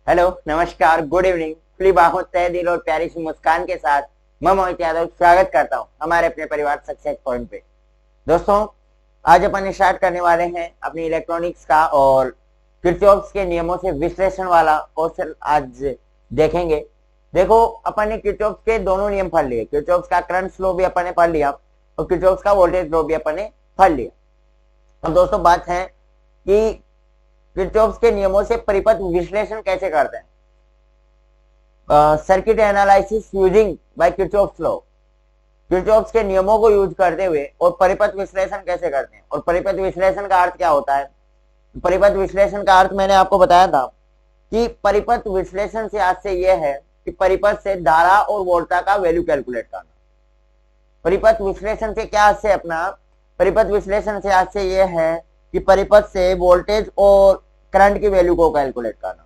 Hello, नमस्कार, good evening. खुली बाहों, तहे दिल और प्यारी सी मुस्कान के साथ मैं मोहित यादव स्वागत करता हूं हमारे अपने परिवार सक्सेस पॉइंट पे। दोस्तों, आज अपन स्टार्ट करने वाले हैं अपनी इलेक्ट्रॉनिक्स का और किरचॉफ के नियमों से विश्लेषण वाला क्वेश्चन आज देखेंगे। देखो, अपन ने किरचॉफ के दोनों नियम पढ़ लिए। किरचॉफ का करंट लॉ भी अपन ने पढ़ लिया और किरचॉफ का वोल्टेज लॉ भी अपन ने पढ़ लिया। अब दोस्तों, बात है कि किरचॉफ के नियमों से परिपथ विश्लेषण कैसे करते हैं। Circuit analysis using by Kirchhoff law, Kirchhoff के नियमों को यूज करते हुए और परिपथ विश्लेषण कैसे करते हैं। और परिपथ विश्लेषण का अर्थ क्या होता है? परिपथ विश्लेषण का अर्थ मैंने आपको बताया था कि परिपथ विश्लेषण से आज से यह है कि परिपथ से धारा और वोल्टता का वैल्यू कैलकुलेट करना। परिपथ विश्लेषण से क्या आज से अपना परिपथ विश्लेषण से आज से यह है कि परिपथ से वोल्टेज और करंट की वैल्यू को कैलकुलेट करना।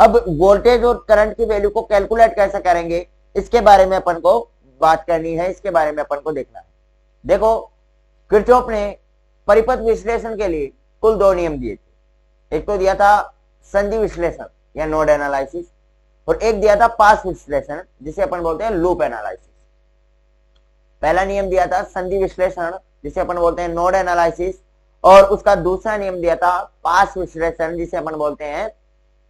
अब वोल्टेज और करंट की वैल्यू को कैलकुलेट कैसे करेंगे, इसके बारे में अपन को बात करनी है, इसके बारे में अपन को देखना है। देखो, किरचॉफ ने परिपथ विश्लेषण के लिए कुल दो नियम दिए थे। एक तो दिया था संधि विश्लेषण या नोड एनालिसिस, और एक दिया था पाथ विश्लेषण जिसे अपन बोलते हैं लूप एनालिसिस। पहला नियम दिया था संधि विश्लेषण जिसे अपन बोलते हैं नोड एनालिसिस, और उसका दूसरा नियम दिया था पाथ विश्लेषण जिसे अपन बोलते हैं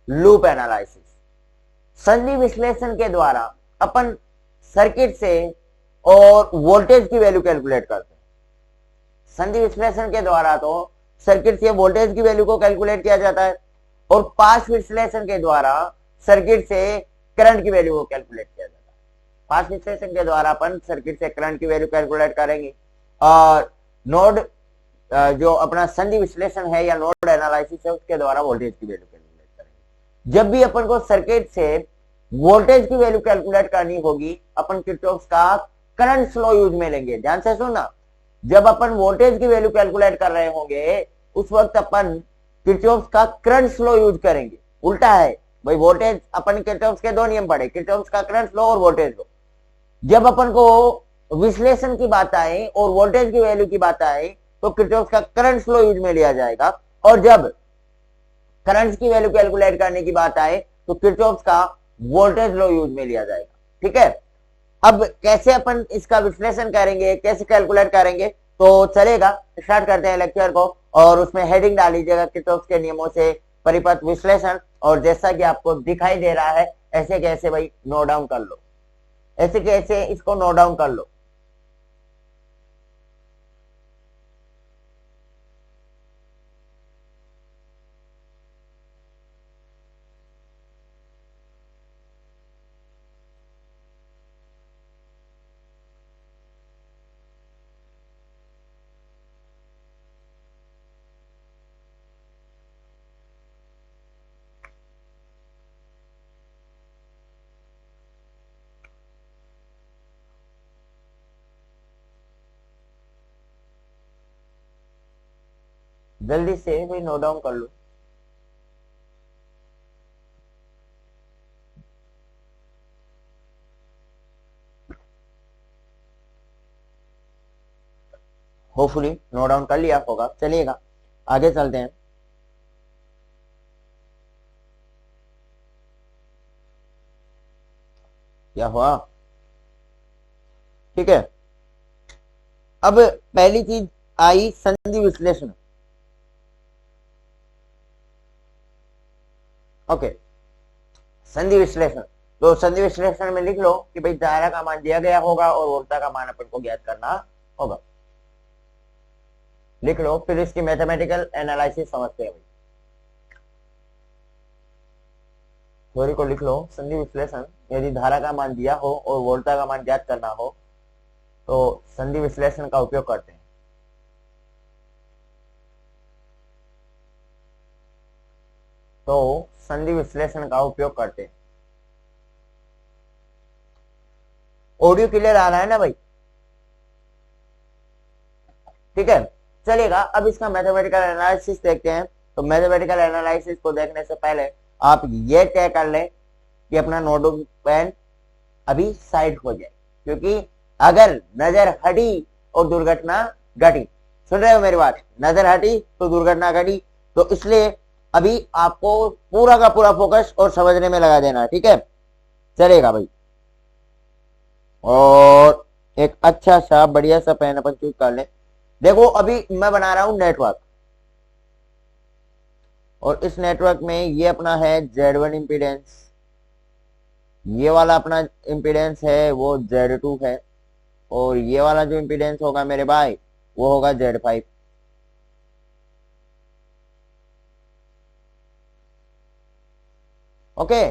लूप एनालिसिस। संधि विश्लेषण के द्वारा अपन सर्किट से और वोल्टेज की वैल्यू कैलकुलेट करते हैं। संधि विश्लेषण के द्वारा तो सर्किट से वोल्टेज की वैल्यू को कैलकुलेट किया जाता है, और पाथ विश्लेषण के द्वारा सर्किट से करंट की वैल्यू को कैलकुलेट किया जाता है। पाथ विश्लेषण के द्वारा अपन सर्किट से करंट की वैल्यू कैलकुलेट करेंगे, और नोड जो अपना संधि विश्लेषण है या नोड एनालिसिस है उसके द्वारा वोल्टेज की वैल्यू कैलकुलेट करेंगे। जब भी अपन को सर्किट से वोल्टेज की वैल्यू कैलकुलेट करनी होगी, अपन किरचॉफ का करंट लॉ यूज में लेंगे। ध्यान से सुनना, जब अपन वोल्टेज की वैल्यू कैलकुलेट कर रहे होंगे उस वक्त अपन किरचॉफ का करंट लॉ यूज करेंगे। उल्टा है भाई, वोल्टेज अपन किरचॉफ के दो नियम पढ़े, किरचॉफ का करंट लॉ और वोल्टेज लॉ। जब अपन को विश्लेषण की बात आए और वोल्टेज की वैल्यू की बात आए तो किरचॉफ का करंट लॉ यूज में लिया जाएगा, और जब करंट की वैल्यू कैलकुलेट करने की बात आए तो किरचॉफ का वोल्टेज लॉ यूज में लिया जाएगा। ठीक है, अब कैसे अपन इसका विश्लेषण करेंगे, कैसे कैलकुलेट करेंगे, तो चलेगा, स्टार्ट करते हैं लेक्चर को। और उसमें हेडिंग डाल लीजिएगा किरचॉफ के नियमों से परिपथ विश्लेषण, और जैसा कि आपको दिखाई दे रहा है ऐसे कैसे भाई नोट डाउन कर लो, ऐसे कैसे इसको नोट डाउन कर लो। जल्दी से भाई नोट डाउन कर लो। होपफुली नोट डाउन कर लिया होगा। चलिएगा, आगे चलते हैं। क्या हुआ? ठीक है, अब पहली चीज आई संधि विश्लेषण। ओके, संधि विश्लेषण, तो संधि विश्लेषण में लिख लो कि भाई धारा का मान दिया गया होगा और वोल्टता का मान अपन को ज्ञात करना होगा। लिख लो, फिर इसकी मैथमेटिकल एनालिसिस समझते हैं। थ्योरी को लिख लो, संधि विश्लेषण, यदि धारा का मान दिया हो और वोल्टता का मान ज्ञात करना हो तो संधि विश्लेषण का उपयोग करते हैं। तो संधि विश्लेषण का उपयोग करते हैं। ऑडियो क्लियर आ रहा है ना भाई? ठीक है, चलेगा। अब इसका मैथमेटिकल एनालिसिस देखते हैं। तो मैथमेटिकल एनालिसिस को देखने से पहले आप ये तय कर ले कि अपना नोटबुक पेन अभी साइड हो जाए, क्योंकि अगर नजर हटी और दुर्घटना घटी, सुन रहे हो मेरी बात, नजर हटी तो दुर्घटना घटी, तो इसलिए अभी आपको पूरा का पूरा फोकस और समझने में लगा देना है, ठीक है, चलेगा भाई। और एक अच्छा सा बढ़िया सा पेन अपन चूज कर ले। देखो अभी मैं बना रहा हूं नेटवर्क, और इस नेटवर्क में ये अपना है Z1 इम्पीडेंस, ये वाला अपना इम्पीडेंस है वो Z2 है, और ये वाला जो इम्पीडेंस होगा मेरे भाई वो होगा Z5। ओके,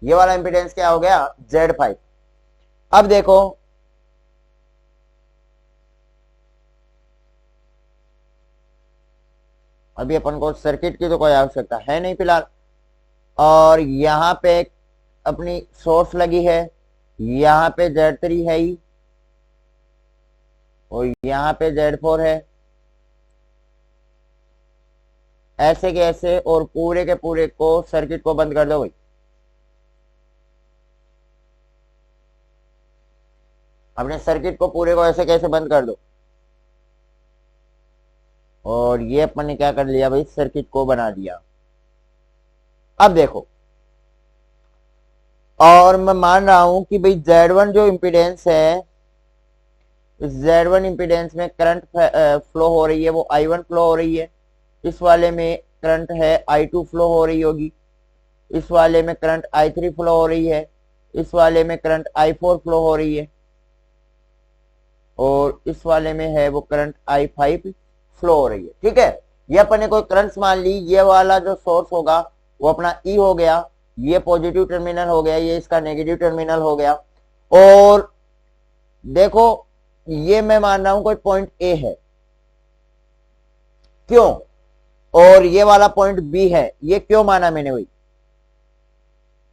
ये वाला इम्पीडेंस क्या हो गया, Z5। अब देखो अभी अपन को सर्किट की तो कोई आवश्यकता है नहीं फिलहाल, और यहाँ पे अपनी सोर्स लगी है, यहाँ पे Z3 है ही, और यहाँ पे Z4 है, ऐसे के ऐसे, और पूरे के पूरे को सर्किट को बंद कर दो भाई। अपने सर्किट को पूरे को ऐसे कैसे बंद कर दो, और ये अपन ने क्या कर लिया भाई, सर्किट को बना दिया। अब देखो, और मैं मान रहा हूं कि भाई Z1 जो इम्पीडेंस है, इस Z1 इम्पीडेंस में करंट फ्लो हो रही है वो I1 फ्लो हो रही है, इस वाले में करंट है I2 फ्लो हो रही होगी, इस वाले में करंट I3 फ्लो हो रही है, इस वाले में करंट I4 फ्लो हो रही है, और इस वाले में है वो करंट I5 फ्लो हो रही है, ठीक है। ये अपन ने कोई करंट मान ली, ये वाला जो सोर्स होगा वो अपना E हो गया, ये पॉजिटिव टर्मिनल हो गया, ये इसका नेगेटिव टर्मिनल हो गया, और देखो ये मैं मान रहा हूं कोई पॉइंट ए है, क्यों, और ये वाला पॉइंट बी है, ये क्यों माना मैंने भाई,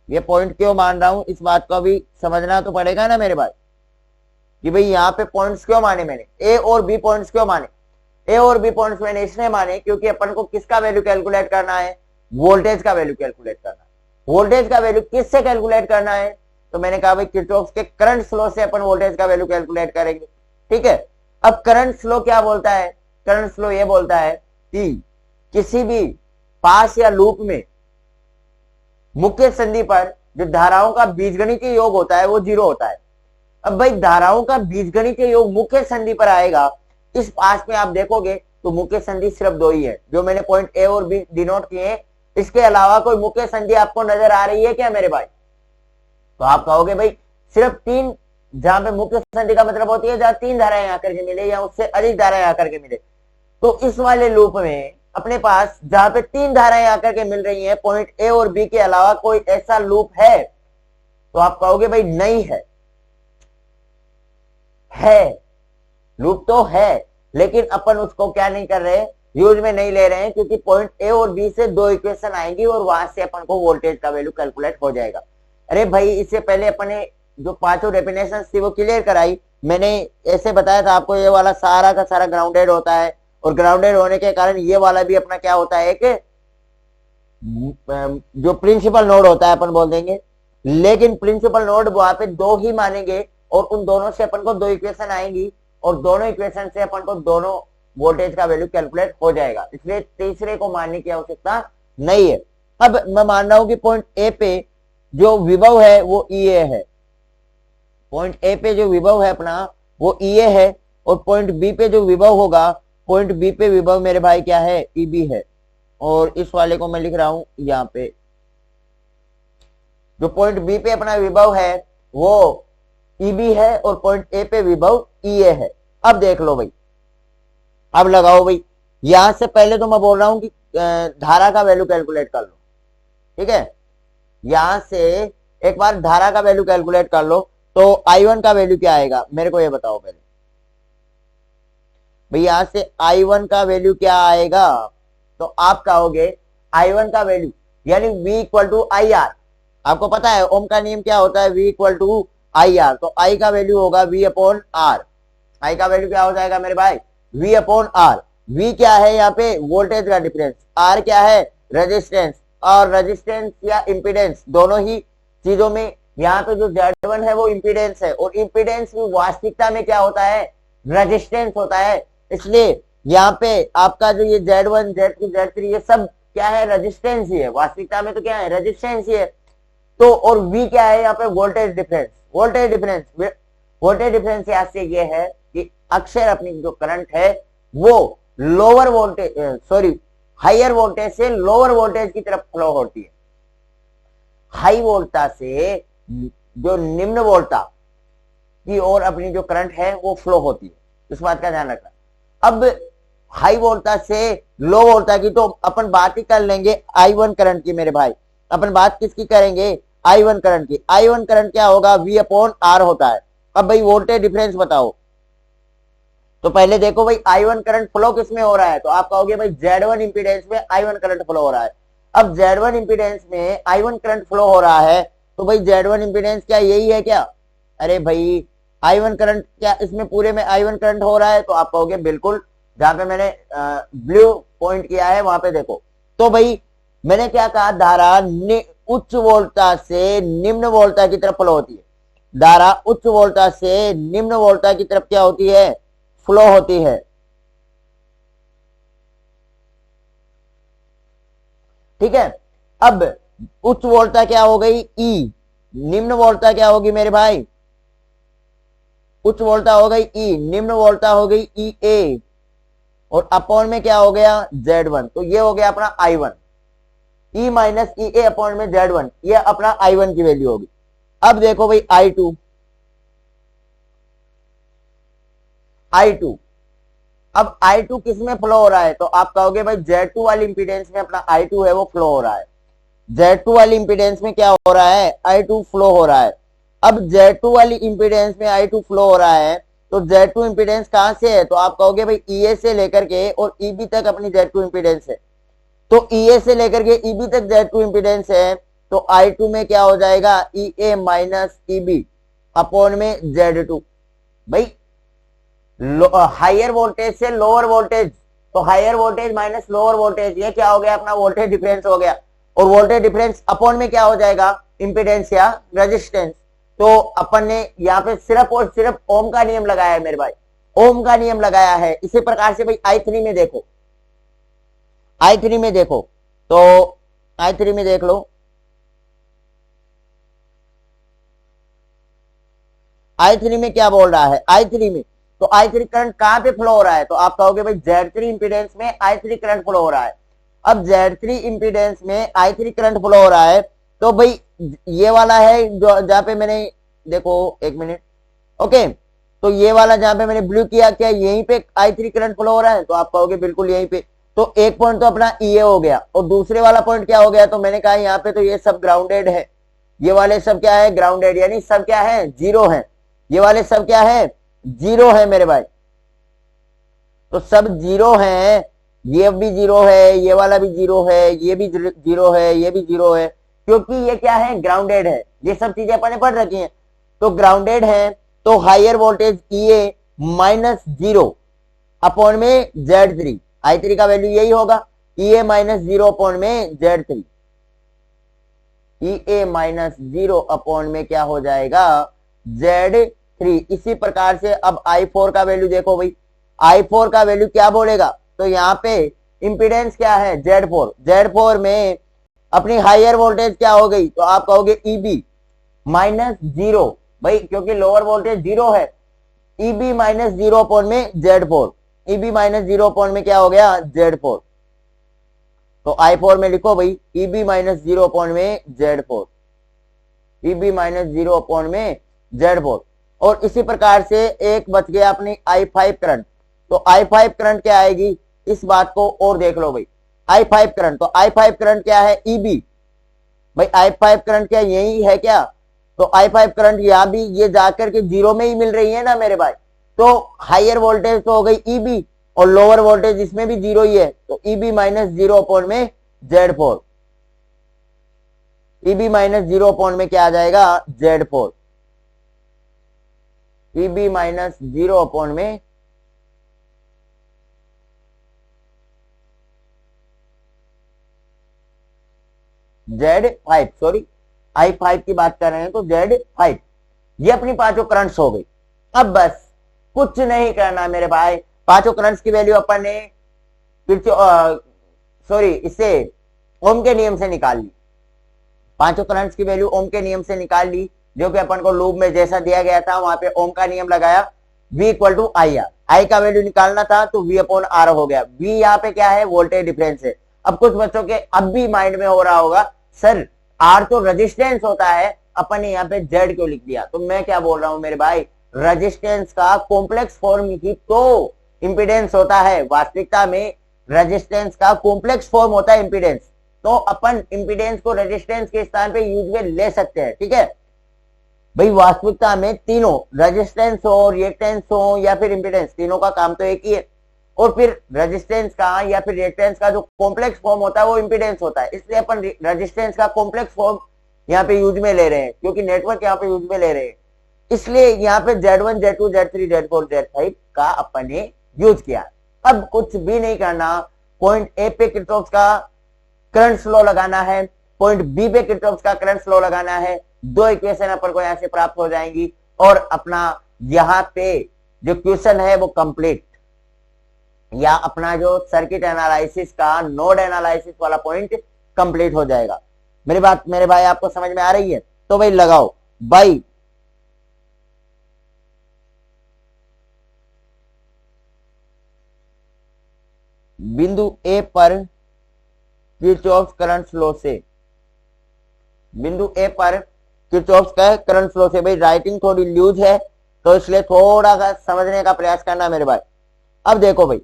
ये पॉइंट क्यों मान रहा हूं, इस बात को भी समझना तो पड़ेगा ना मेरे भाई, कि भाई यहाँ पे पॉइंट्स क्यों माने मैंने, ए और बी पॉइंट्स क्यों माने। ए और बी पॉइंट्स मैंने इसलिए माने क्योंकि अपन को किसका वैल्यू कैलकुलेट करना है, वोल्टेज का वैल्यू कैलकुलेट करना है। वोल्टेज का वैल्यू किससे कैलकुलेट करना है, तो मैंने कहा भाई किरचॉफ के करंट फ्लो से अपन वोल्टेज का वैल्यू कैलकुलेट करेंगे, ठीक है। अब करंट फ्लो क्या बोलता है, करंट फ्लो ये बोलता है कि किसी भी पास या लूप में मुख्य संधि पर जो धाराओं का बीजगणितीय योग होता है वो 0 होता है। अब भाई धाराओं का बीजगणितीय योग मुख्य संधि पर आएगा, इस पास में आप देखोगे तो मुख्य संधि सिर्फ 2 ही है, जो मैंने पॉइंट ए और बी डिनोट किए, इसके अलावा कोई मुख्य संधि आपको नजर आ रही है क्या मेरे भाई, तो आप कहोगे भाई सिर्फ 3, जहां पे मुख्य संधि का मतलब होती है जहां 3 धाराएं आकर के मिले या उससे अधिक धाराएं आकर के मिले, तो इस वाले लूप में अपने पास जहां पे 3 धाराएं आकर के मिल रही हैं, पॉइंट ए और बी के अलावा कोई ऐसा लूप है, तो आप कहोगे भाई नहीं है, लूप तो है, लेकिन अपन उसको क्या नहीं कर रहे, यूज में नहीं ले रहे हैं, क्योंकि पॉइंट ए और बी से 2 इक्वेशन आएंगी और वहां से अपन को वोल्टेज का वैल्यू कैलकुलेट हो जाएगा। अरे भाई इससे पहले अपन ने जो 5 डेफिनेशन थी वो क्लियर कराई, मैंने ऐसे बताया था आपको, ये वाला सारा का सारा ग्राउंडेड होता है, और ग्राउंडेड होने के कारण ये वाला भी अपना क्या होता है कि जो प्रिंसिपल नोड होता है अपन बोल देंगे, लेकिन प्रिंसिपल नोड वहां पे 2 ही मानेंगे, और उन दोनों से अपन को 2 इक्वेशन आएंगी, और दोनों इक्वेशन से अपन को दोनों वोल्टेज का वैल्यू कैलकुलेट हो जाएगा, इसलिए तीसरे को मानने की आवश्यकता नहीं है। अब मैं मान रहा हूं कि पॉइंट ए पे जो विभव है वो EA है, पॉइंट ए पे जो विभव है अपना वो EA है, और पॉइंट बी पे जो विभव होगा, पॉइंट बी पे विभव मेरे भाई क्या है, EB है, और इस वाले को मैं लिख रहा हूं यहाँ पे, जो पॉइंट बी पे अपना विभव है वो EB है, और पॉइंट ए पे विभव EA है। अब देख लो भाई, अब लगाओ भाई, यहां से पहले तो मैं बोल रहा हूं कि धारा का वैल्यू कैलकुलेट कर लो, ठीक है, यहां से एक बार धारा का वैल्यू कैलकुलेट कर लो, तो I1 का वैल्यू क्या आएगा मेरे को ये बताओ पहले भाई, यहां से I1 का वैल्यू क्या आएगा, तो आप कहोगे I1 का वैल्यू यानी V इक्वल टू IR, आपको पता है ओम का नियम क्या होता है, V इक्वल टू IR, तो I का वैल्यू होगा V अपॉन R, I का वैल्यू क्या हो जाएगा मेरे भाई, V अपॉन R। V क्या है यहाँ पे, वोल्टेज का डिफरेंस, R क्या है, रेजिस्टेंस, और रेजिस्टेंस या इंपीडेंस दोनों ही चीजों में यहाँ पे जो Z1 है वो इंपीडेंस है, और इंपीडेंस भी वास्तविकता में क्या होता है, रेजिस्टेंस होता है, इसलिए यहाँ पे आपका जो ये Z1 Z2 Z3 ये सब क्या है, रेजिस्टेंस ही है, वास्तविकता में तो क्या है, रेजिस्टेंस ही है। तो और V क्या है यहाँ पे, वोल्टेज डिफरेंस। वोल्टेज डिफरेंस यहाँ से ये है कि अक्सर अपनी जो करंट है वो लोअर वोल्टेज हायर वोल्टेज से लोअर वोल्टेज की तरफ फ्लो होती है, हाई वोल्टा से जो निम्न वोल्टा की ओर अपनी जो करंट है वो फ्लो होती है, इस बात का ध्यान रखना। अब हाई वोल्टा से लो वोल्टा की तो अपन बात ही कर लेंगे I1 करंट की मेरे भाई, अपन बात किसकी करेंगे, I1 करंट की। I1 करंट क्या होगा, V अपॉन R होता है। अब भाई वोल्टेज डिफरेंस बताओ, तो पहले देखो भाई I1 करंट फ्लो किस में हो रहा है, तो आप कहोगे भाई Z1 इंपीडेंस में I1 करंट फ्लो हो रहा है। अब Z1 इंपीडेंस में I1 करंट फ्लो हो रहा है, तो भाई Z1 इंपीडेंस क्या यही है क्या, अरे भाई I1 करंट क्या इसमें पूरे में I1 करंट हो रहा है, तो आप कहोगे बिल्कुल, जहां पे मैंने ब्लू पॉइंट किया है वहां पे देखो। तो भाई मैंने क्या कहा, धारा उच्च वोल्टा से निम्न वोल्टा की तरफ फ्लो होती है, धारा उच्च वोल्टा से निम्न वोल्टा की तरफ क्या होती है, फ्लो होती है। ठीक है, अब उच्च वोल्टा क्या हो गई E, निम्न वोल्टा क्या होगी मेरे भाई, उच्च वोल्टा हो गई E, निम्न वोल्टा हो गई EA, और अपॉन में क्या हो गया Z1, तो ये हो गया अपना I1, E minus EA upon में Z1, ये अपना I1 की वैल्यू होगी। अब देखो भाई I2, अब I2 किस में फ्लो हो रहा है, तो आप कहोगे भाई Z2 वाली इंपीडेंस में अपना I2 है वो फ्लो हो रहा है, Z2 वाली इंपीडेंस में क्या हो रहा है, I2 फ्लो हो रहा है। अब Z2 वाली इंपीडेंस में I2 फ्लो हो रहा है, तो Z2 इंपीडेंस कहां से है, तो आप कहोगे भाई EA से लेकर के और EB तक अपनी Z2 इंपीडेंस है, तो EA से लेकर के EB तक Z2 इंपीडेंस है, तो I2 में क्या हो जाएगा, EA माइनस EB अपॉन में Z2। भाई हायर वोल्टेज से लोअर वोल्टेज, तो higher voltage minus lower voltage, ये क्या हो गया अपना वोल्टेज डिफरेंस हो गया, और वोल्टेज डिफरेंस अपॉन में क्या हो जाएगा, इंपीडेंस या रेजिस्टेंस। तो अपन ने यहाँ पे सिर्फ और सिर्फ ओम का नियम लगाया है मेरे भाई, ओम का नियम लगाया है। इसी प्रकार से भाई I3 में देखो, I3 में देखो, तो I3 में देख लो, I3 में क्या बोल रहा है, I3 में तो I3 करंट कहां पे फ्लो हो रहा है, तो आप कहोगे भाई Z3 इंपीडेंस में I3 करंट फ्लो हो रहा है। अब Z3 इंपीडेंस में I3 करंट फ्लो हो रहा है, तो भाई ये वाला है जो जहां पे मैंने देखो, एक मिनट, ओके, तो ये वाला जहां पे मैंने ब्लू किया, क्या यहीं पे I3 करंट फ्लो हो रहा है, तो आप कहोगे बिल्कुल यहीं पे। तो एक पॉइंट तो अपना EA हो गया, और दूसरे वाला पॉइंट क्या हो गया, तो मैंने कहा यहाँ पे तो ये सब ग्राउंडेड है, ये वाले सब क्या है, ग्राउंडेड, यानी सब क्या है, जीरो है, ये वाले सब क्या है, जीरो है मेरे भाई, तो सब जीरो है, ये भी जीरो है, ये वाला भी जीरो है, ये भी जीरो है, ये भी जीरो है, क्योंकि ये क्या है, ग्राउंडेड है। ये सब चीजें अपन ने पढ़ रखी हैं, तो ग्राउंडेड है, तो higher voltage EA minus zero upon में Z3, I3 का वैल्यू यही होगा, EA माइनस जीरो अपॉन में Z3, EA minus zero upon में क्या हो जाएगा, Z3। इसी प्रकार से अब I4 का वैल्यू देखो भाई, I4 का वैल्यू क्या बोलेगा, तो यहाँ पे इंपीडेंस क्या है, Z4 में अपनी हायर वोल्टेज क्या हो गई, तो आप कहोगे EB माइनस जीरो, भाई क्योंकि लोअर वोल्टेज जीरो है, EB माइनस जीरो अपॉन में Z4, EB minus zero upon में क्या हो गया, Z4। तो I4 में लिखो भाई EB माइनस जीरो अपॉन में Z4, EB minus zero upon में Z4। और इसी प्रकार से एक बच गया अपनी I5 करंट, तो I5 करंट क्या आएगी, इस बात को और देख लो भाई, I5 करंट, तो I5 करंट क्या है, EB, भाई I5 करंट क्या यही है क्या, तो I5 करंट यहां भी ये जाकर के जीरो में ही मिल रही है ना मेरे भाई, तो हायर वोल्टेज तो हो गई EB, और लोअर वोल्टेज इसमें भी जीरो ही है, तो EB माइनस जीरो अपॉन में Z4, EB minus zero upon में क्या आ जाएगा, Z4, EB minus zero upon में Z5, सॉरी I5 की बात कर रहे हैं, तो Z5, ये अपनी पांचों करंट्स हो गई। अब बस कुछ नहीं करना मेरे भाई, पांचों करंट्स की वैल्यू अपन ने सॉरी इससे ओम के नियम से निकाल ली, पांचों करंट्स की वैल्यू ओम के नियम से निकाल ली, जो कि अपन को लूप में जैसा दिया गया था वहां पे ओम का नियम लगाया, V equal to I R, I का वैल्यू निकालना था तो V अपॉन आर हो गया। V यहाँ पे क्या है, वोल्टेज डिफरेंस है। अब कुछ बच्चों के अब भी माइंड में हो रहा होगा सर आर तो रेजिस्टेंस होता है, अपन ने यहाँ पे जेड क्यों लिख दिया? तो मैं क्या बोल रहा हूं मेरे भाई, रेजिस्टेंस का कॉम्प्लेक्स फॉर्म ही तो इंपीडेंस होता है। वास्तविकता में रेजिस्टेंस का कॉम्प्लेक्स फॉर्म होता है इंपीडेंस, तो अपन इंपीडेंस को रेजिस्टेंस के स्थान पे यूज में ले सकते हैं, ठीक है भाई। वास्तविकता में तीनों रेजिस्टेंस हो, रिएक्टेंस हो या फिर इंपीडेंस, तीनों का काम तो एक ही है। और फिर रेजिस्टेंस का या फिर रिएक्टेंस का जो कॉम्प्लेक्स फॉर्म होता है वो इंपीडेंस होता है, इसलिए अपन रेजिस्टेंस का कॉम्प्लेक्स फॉर्म यहाँ पे यूज में ले रहे हैं, क्योंकि नेटवर्क यहाँ पे यूज में ले रहे हैं, इसलिए यहाँ पे Z1 Z2 Z3 Z4 Z5 का अपन ने यूज किया। अब कुछ भी नहीं करना, पॉइंट ए पे किरचॉफ का करंट लॉ लगाना है, पॉइंट बी पे किरचॉफ का करंट लॉ लगाना है, दो इक्वेशन अपन को यहां से प्राप्त हो जाएंगी और अपना यहाँ पे जो क्वेश्चन है वो कंप्लीट, या अपना जो सर्किट एनालिसिस का नोड एनालिसिस वाला पॉइंट कंप्लीट हो जाएगा। मेरी बात मेरे भाई आपको समझ में आ रही है? तो भाई लगाओ भाई, बिंदु ए पर किरचॉफ करंट लॉ से, बिंदु ए पर किरचॉफ का करंट लॉ से, भाई राइटिंग थोड़ी लूज है तो इसलिए थोड़ा सा समझने का प्रयास करना मेरे भाई। अब देखो भाई,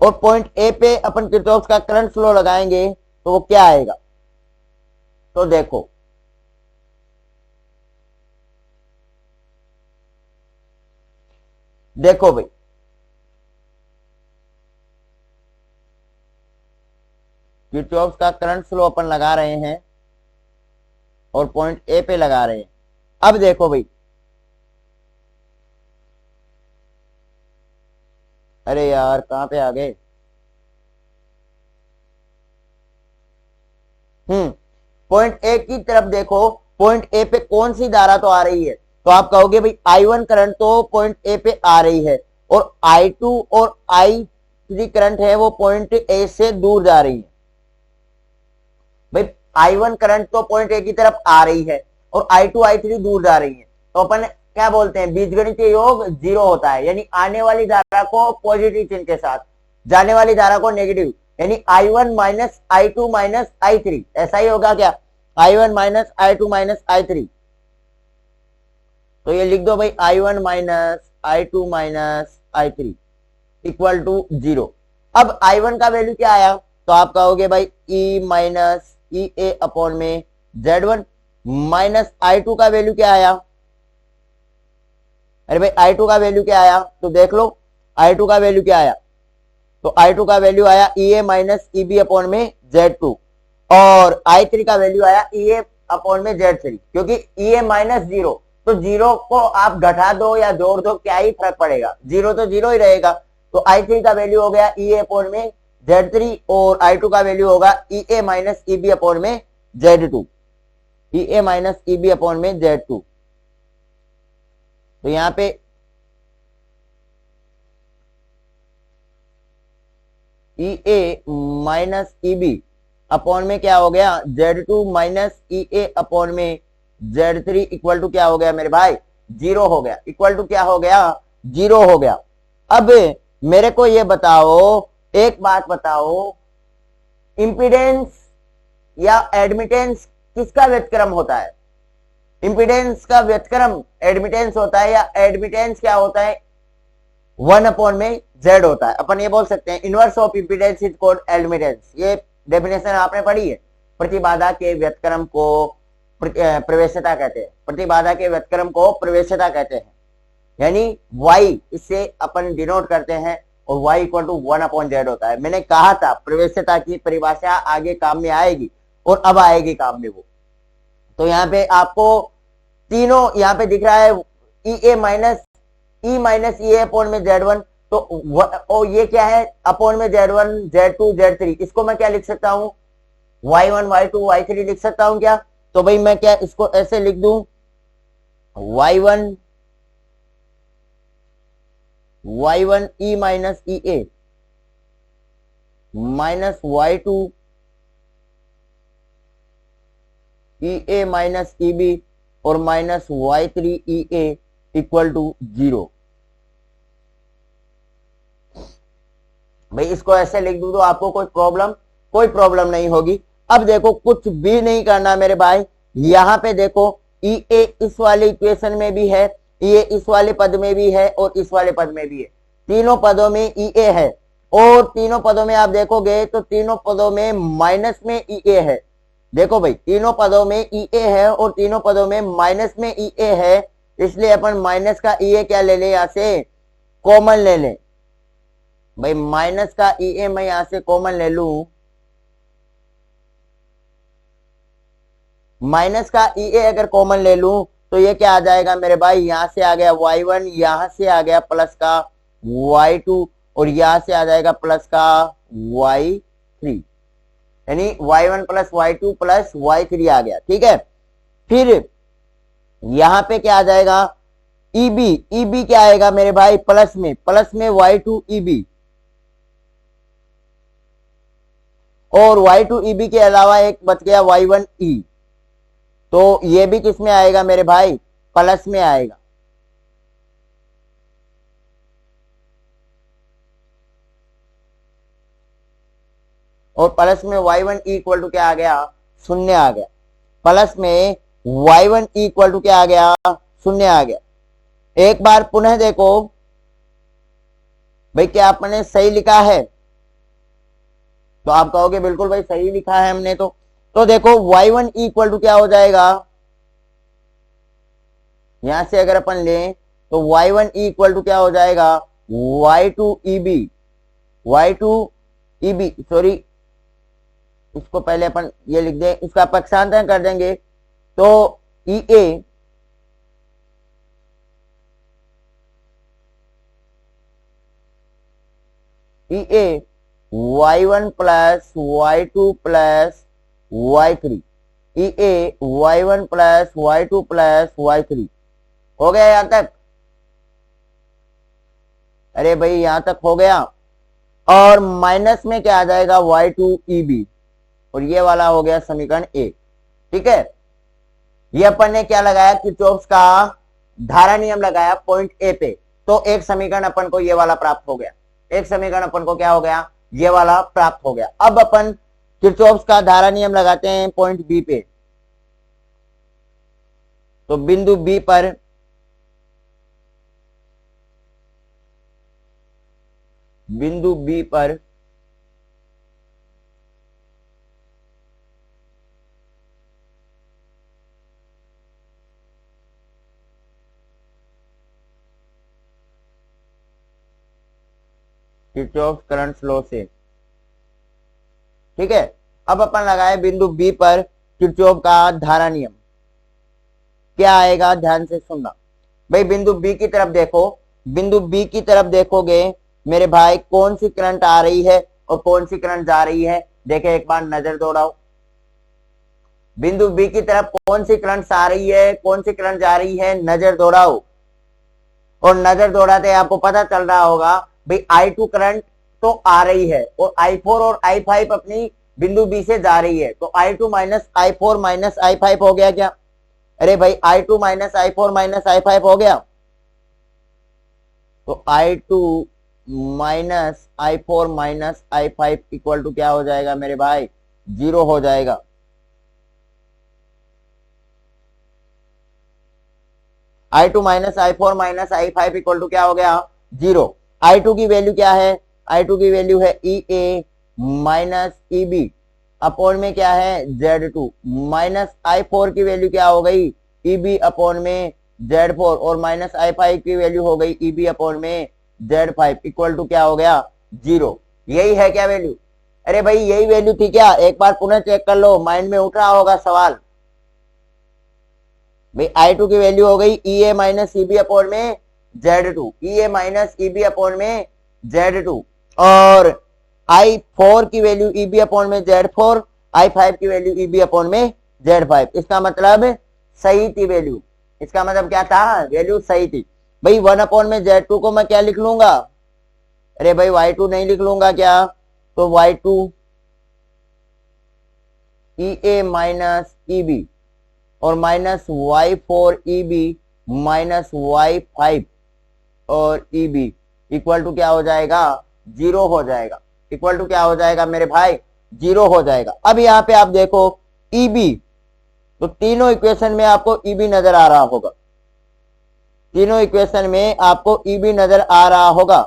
और पॉइंट ए पे अपन किरचॉफ का करंट लॉ लगाएंगे तो वो क्या आएगा? तो देखो देखो भाई, किरचॉफ का करंट लॉ अपन लगा रहे हैं और पॉइंट ए पे लगा रहे हैं। अब देखो भाई, अरे यार कहां पे आ गए? पॉइंट ए की तरफ देखो, पॉइंट ए पे कौन सी धारा तो आ रही है? तो आप कहोगे भाई I1 करंट तो पॉइंट ए पे आ रही है, और I2 और I3 करंट है वो पॉइंट ए से दूर जा रही है। भाई I1 करंट तो पॉइंट ए की तरफ आ रही है और I2 I3 दूर जा रही है, तो अपन क्या बोलते हैं, बीजगणितीय योग जीरो होता है, यानी आने वाली धारा को पॉजिटिव चिन्ह के साथ, जाने वाली धारा को नेगेटिव, यानी I1 minus I2 minus I3, ऐसा ही होगा क्या? I1 minus I2 minus I3, तो ये लिख दो भाई I1 minus I2 minus I3 equal to zero. अब I1 का वैल्यू क्या आया? तो आप कहोगे भाई E माइनस ई ए अपॉन में Z1, माइनस I2 का वैल्यू क्या आया? अरे भाई I2 का वैल्यू क्या आया? तो देख लो I2 का वैल्यू क्या आया? तो I2 का वैल्यू आया EA माइनस EB अपॉन में Z2, और I3 का वैल्यू आया EA अपॉन में Z3, क्योंकि EA माइनस जीरो, तो जीरो को आप घटा दो या जोड़ दो क्या ही फर्क पड़ेगा, जीरो तो जीरो ही रहेगा। तो I3 का वैल्यू हो गया EA अपॉन में Z3 और I2 का वैल्यू होगा EA माइनस EB अपॉन में Z2, EA minus EB upon में Z2। तो यहां पे EA माइनस EB अपॉन में क्या हो गया? Z2 माइनस EA अपॉन में Z3 इक्वल टू क्या हो गया मेरे भाई? जीरो हो गया। इक्वल टू क्या हो गया? जीरो हो गया। अब मेरे को ये बताओ, एक बात बताओ, इंपीडेंस या एडमिटेंस किसका व्युत्क्रम होता है? इंपीडेंस का व्युत्क्रम एडमिटेंस होता है, या एडमिटेंस क्या होता है? 1 अपॉन में Z होता है। अपन ये बोल सकते हैं inverse of impedance is called admittance. ये डेफिनेशन आपने पढ़ी है। प्रतिबाधा के व्युत्क्रम को प्रवेश्यता कहते हैं, प्रतिबाधा के व्युत्क्रम को प्रवेश्यता कहते हैं, यानी y इससे अपन डिनोट करते हैं, और y equal to 1 upon Z होता है। मैंने कहा था प्रवेश्यता की परिभाषा आगे काम में आएगी, और अब आएगी काम में वो। तो यहाँ पे आपको तीनों यहाँ पे दिख रहा है EA minus E minus EA upon में Z1, तो ये क्या है? अपॉन में Z1 Z2 Z3, इसको मैं क्या लिख सकता हूँ? Y1 Y2 Y3 लिख सकता हूँ क्या? तो भाई मैं क्या इसको ऐसे लिख दूं, Y1 E minus EA, minus y2 EA minus EB और minus y3 EA equal to 0। भाई इसको ऐसे लिख दूं तो आपको कोई प्रॉब्लम नहीं होगी। अब देखो कुछ भी नहीं करना मेरे भाई, यहां पे देखो EA इस वाले इक्वेशन में भी है, EA इस वाले पद में भी है और इस वाले पद में भी है। तीनों पदों में EA है और तीनों पदों में आप देखोगे तो तीनों पदों में माइनस में EA है। देखो भाई तीनों पदों में EA है और तीनों पदों में माइनस में EA है, इसलिए अपन माइनस का EA क्या ले ले, यहां से कॉमन ले ले। भाई माइनस का EA मैं यहां से कॉमन ले लूं, माइनस का EA अगर कॉमन ले लूं तो ये क्या आ जाएगा मेरे भाई, यहां से आ गया y1, यहां से आ गया प्लस का y2 और यहां से आ जाएगा प्लस का y3, यानी y1 plus y2 plus y3 आ गया। ठीक है, फिर यहां पे क्या आ जाएगा, EB क्या आएगा मेरे भाई, प्लस में y2 EB और y2 EB के अलावा एक बच गया y1 E, तो ये भी किस में आएगा मेरे भाई, प्लस में आएगा। और प्लस में y1 इक्वल टू क्या आ गया, शून्य आ गया। प्लस में y1 इक्वल टू क्या आ गया, शून्य आ गया। एक बार पुनः देखो भाई क्या आपने सही लिखा है, तो आप कहोगे बिल्कुल भाई सही लिखा है हमने तो देखो y1 इक्वल टू क्या हो जाएगा, यहां से अगर अपन लें तो y1 इक्वल टू क्या हो जाएगा, y2 EB सॉरी, इसको पहले अपन ये लिख दें, इसका पक्षांतरण कर देंगे तो EA y1 plus y2 plus y3, EA y1 plus y2 plus y3 हो गया यहां तक। अरे भाई यहां तक हो गया, और माइनस में क्या आ जाएगा y2 EB और ये वाला हो गया समीकरण A। ठीक है, ये अपन ने क्या लगाया, किरचॉफ का धारा नियम लगाया पॉइंट A पे, तो एक समीकरण अपन को ये वाला प्राप्त हो गया, एक समीकरण अपन को क्या हो गया, ये वाला प्राप्त हो गया। अब अपन किरचॉफ का धारा नियम लगाते हैं पॉइंट B पे, तो बिंदु B पर किरचॉफ करंट लॉ से। ठीक है, अब अपन लगाए बिंदु बी पर किरचॉफ का धारा नियम, क्या आएगा ध्यान से सुनना। भाई बिंदु बी की तरफ देखो, बिंदु बी की तरफ देखोगे मेरे भाई कौन सी करंट आ रही है और कौन सी करंट जा रही है, देखे एक बार नजर दौड़ाओ। बिंदु बी की तरफ कौन सी करंट आ रही है, कौन सी करंट जा रही है, नजर दौड़ाओ। और नजर दौड़ाते आपको पता चल रहा होगा भाई I2 करंट तो आ रही है और I4 और I5 अपनी बिंदु बी से जा रही है, तो I2 minus I4 minus I5 हो गया क्या, अरे भाई I2 minus I4 minus I5 हो गया, तो I2 minus I4 minus I5 equal to क्या हो जाएगा मेरे भाई, 0 हो जाएगा। I2 minus I4 minus I5 equal to क्या हो गया, 0। I2 की वैल्यू क्या है, I2 की वैल्यू है EA माइनस EB अपॉन में क्या है Z2, माइनस I4 की वैल्यू क्या हो गई, EB अपॉन में Z4 और माइनस I5 की वैल्यू हो गई EB अपॉन में Z5 इक्वल टू क्या हो गया, 0। यही है क्या वैल्यू, अरे भाई यही वैल्यू थी क्या, एक बार पुनः चेक कर लो, माइंड में उठ रहा होगा सवाल। भाई I2 की वैल्यू हो गई EA माइनस EB अपॉन में Z2, EA minus EB upon में Z2, और I4 की वैल्यू EB अपॉन में Z4, I5 की वैल्यू EB अपॉन में Z5। इसका मतलब सही थी वैल्यू, इसका मतलब क्या था, वैल्यू सही थी। भाई 1 अपॉन में Z2 को मैं क्या लिख लूंगा, अरे भाई Y2 नहीं लिख लूंगा क्या, तो y2 EA माइनस EB और minus y4 EB minus y5 और EB इक्वल टू क्या हो जाएगा, 0 हो जाएगा। इक्वल टू क्या हो जाएगा मेरे भाई, 0 हो जाएगा। अब यहाँ पे आप देखो EB, तो तीनों इक्वेशन में आपको EB नजर आ रहा होगा, तीनों इक्वेशन में आपको EB नजर आ रहा होगा,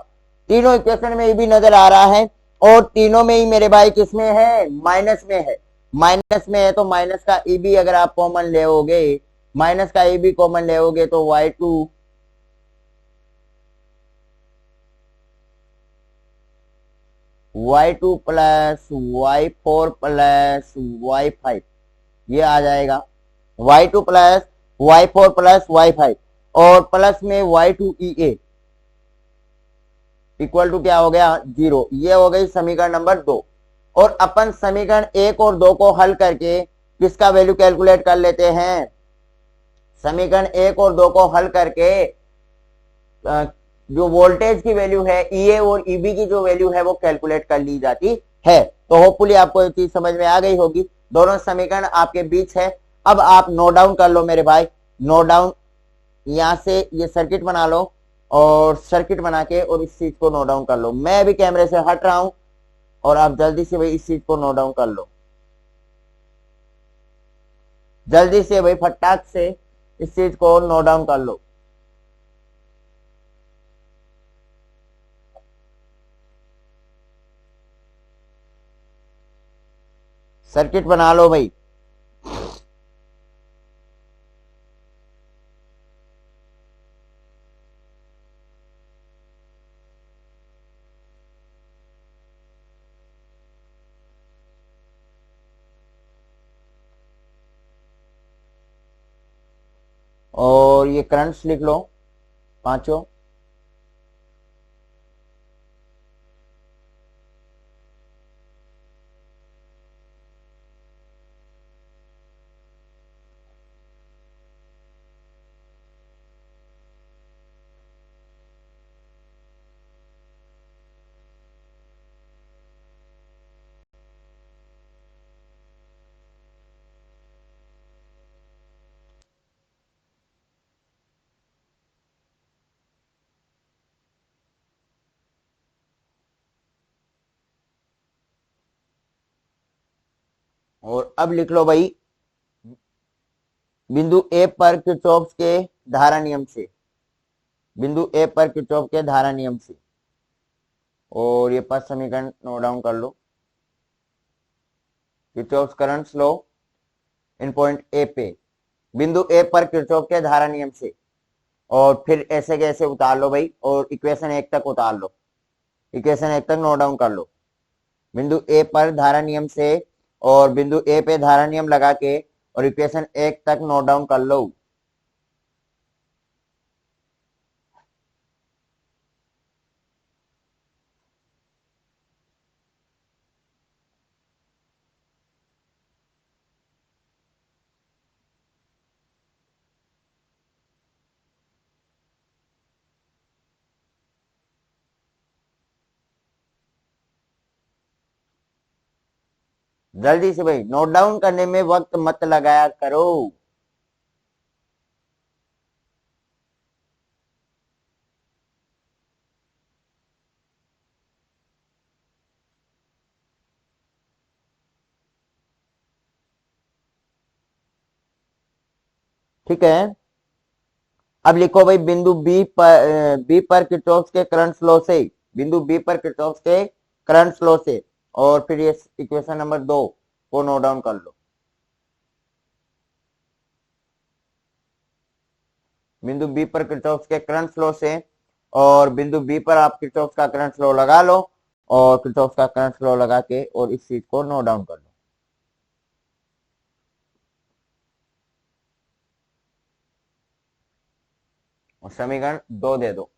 तीनों इक्वेशन में EB नजर आ रहा है और तीनों में ही मेरे भाई किसमें है, माइनस में है। माइनस में है तो माइनस का EB अगर आप कॉमन लेओगे, माइनस का EB कॉमन लेओगे तो y2 plus y4 plus y5 ये आ जाएगा, y2 plus y4 plus y5 और प्लस में y2 इक्वल टू क्या हो गया, 0। ये हो गई समीकरण नंबर 2। और अपन समीकरण 1 और 2 को हल करके किसका वैल्यू कैलकुलेट कर लेते हैं, समीकरण 1 और 2 को हल करके जो वोल्टेज की वैल्यू है EA और EB की जो वैल्यू है वो कैलकुलेट कर ली जाती है। तो होपफुली आपको ये चीज समझ में आ गई होगी। दोनों समीकरण आपके बीच है। अब आप नोट डाउन कर लो मेरे भाई, नोट डाउन, यहां से ये सर्किट बना लो और सर्किट बना के और इस चीज को नोट डाउन कर लो। मैं भी कैमरे से हट रहा हूं और आप जल्दी से भाई इस चीज को नोट डाउन कर लो, जल्दी से भाई फटाक से इस चीज को नोट डाउन कर लो। सर्किट बना लो भाई। और ये करंट्स लिख लो पांचों। और अब लिख लो भाई, बिंदु ए पर किरचॉफ के धारा नियम से, बिंदु ए पर किरचॉफ के धारा नियम से, और ये 5 समीकरण नोट डाउन कर लो। Kirchhoff current law in point A पे, बिंदु ए पर किरचॉफ के धारा नियम से, और फिर ऐसे कैसे उतार लो भाई, और इक्वेशन 1 तक उतार लो, इक्वेशन 1 तक नोट डाउन कर लो। बिंदु ए पर धारा नियम से और बिंदु ए पे धारा नियम लगा के और इक्वेशन 1 तक नोट डाउन कर लो। जल्दी से भाई, नोट डाउन करने में वक्त मत लगाया करो। ठीक है, अब लिखो भाई बिंदु बी पर किरचॉफ के करंट लॉ से, बिंदु बी पर किरचॉफ के करंट लॉ से, और फिर ये इक्वेशन नंबर 2 को नोट डाउन कर लो। बिंदु बी पर किरचॉफ के करंट लॉ से और बिंदु बी पर आप किरचॉफ का करंट लॉ लगा लो और किरचॉफ का करंट लॉ लगा के और इस चीज को नोट डाउन कर लो। और समीकरण 2 दे दो।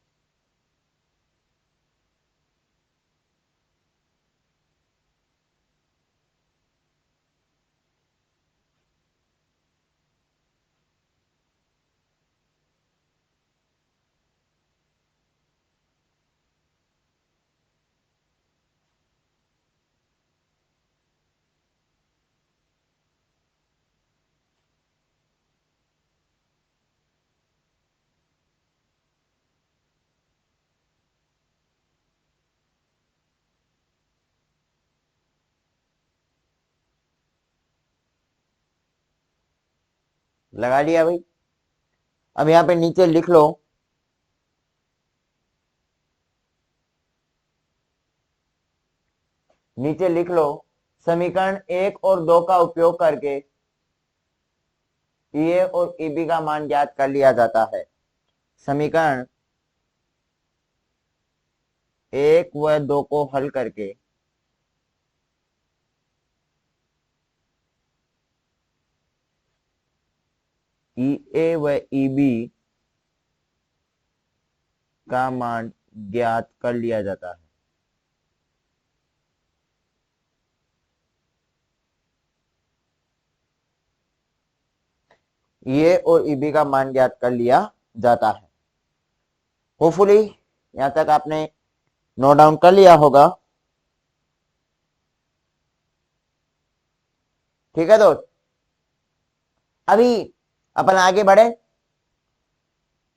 लगा लिया भाई। अब यहाँ पे नीचे लिख लो, नीचे लिख लो समीकरण 1 और 2 का उपयोग करके ईए और ईबी का मान ज्ञात कर लिया जाता है। समीकरण 1 व 2 को हल करके ईए व ईबी का मान ज्ञात कर लिया जाता है। ये और ईबी का मान ज्ञात कर लिया जाता है। होपफुली यहां तक आपने नोट डाउन कर लिया होगा। ठीक है दोस्त, अभी अपन आगे बढ़े।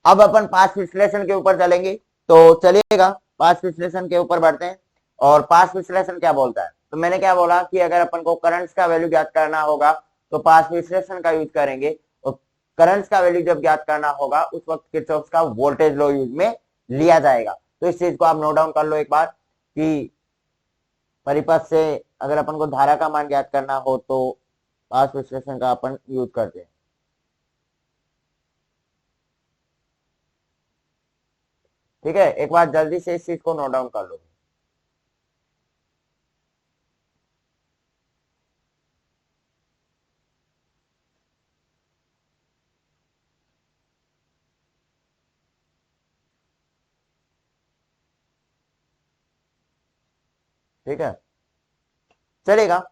अब अपन पास्ट विश्लेषण के ऊपर चलेंगे, तो चलिएगा पास्ट विश्लेषण के ऊपर बढ़ते हैं। और पास्ट विश्लेषण क्या बोलता है, तो मैंने क्या बोला कि अगर अपन को करंट्स का वैल्यू ज्ञात करना होगा तो पास्ट विश्लेषण का यूज करेंगे, और करंट्स का वैल्यू जब ज्ञात करना होगा उस वक्त किरचॉफ का वोल्टेज लॉ यूज में लिया जाएगा। तो इस चीज को आप नोट डाउन कर लो एक बार कि परिपथ से अगर अपन को धारा का मान ज्ञात करना हो तो पास्ट विश्लेषण का अपन यूज करते हैं। ठीक है, एक बार जल्दी से इस चीज को नोट डाउन कर लो। ठीक है, चलेगा।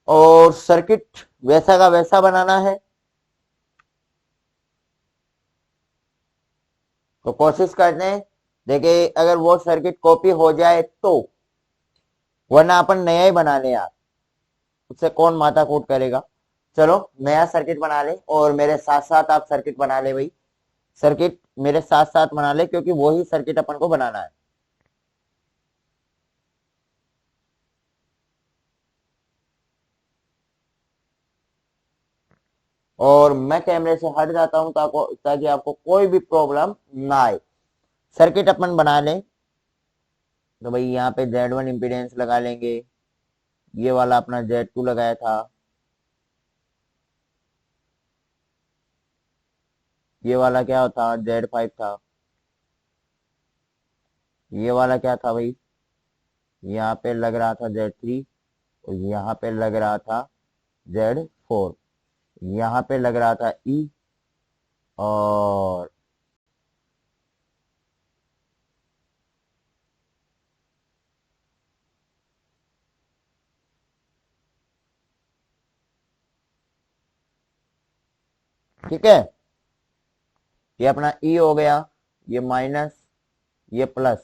और सर्किट वैसा का वैसा बनाना है, तो कोशिश करते हैं। देखिए अगर वो सर्किट कॉपी हो जाए तो, वरना अपन नया ही बना ले यार, उससे कौन माथा कूट करेगा। चलो नया सर्किट बना ले और मेरे साथ साथ आप सर्किट बना ले भाई। सर्किट मेरे साथ साथ बना ले क्योंकि वो ही सर्किट अपन को बनाना है। और मैं कैमरे से हट जाता हूं ताकि आपको कोई भी प्रॉब्लम ना आए। सर्किट अपन बना लें, तो भाई यहाँ पे Z1 इम्पीडेंस लगा लेंगे, ये वाला अपना Z2 लगाया था, ये वाला क्या था Z5 था, ये वाला क्या था भाई, यहाँ पे लग रहा था Z3, और यहाँ पे लग रहा था Z4, यहाँ पे लग रहा था E, और ठीक है, ये अपना E हो गया, ये माइनस, ये प्लस।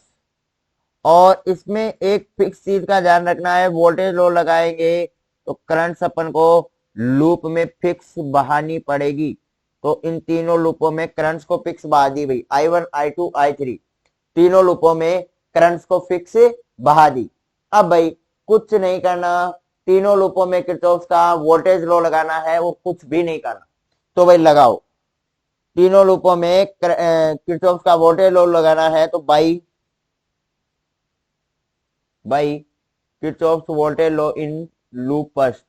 और इसमें एक फिक्स चीज का ध्यान रखना है, वोल्टेज लो लगाएंगे तो करंट अपन को लूप में फिक्स बहानी पड़ेगी। तो इन तीनों लूपों में करंट्स को फिक्स बहा दी भाई, I1 I2 I3 तीनों लूपों में करंट्स को फिक्स बहा दी। अब भाई कुछ नहीं करना, तीनों लूपों में किरचॉफ का वोल्टेज लो लगाना है, वो कुछ भी नहीं करना। तो भाई लगाओ, तीनों लूपों में किरचॉफ का वोल्टेज लो लगाना है, तो by Kirchhoff's voltage law in loop first.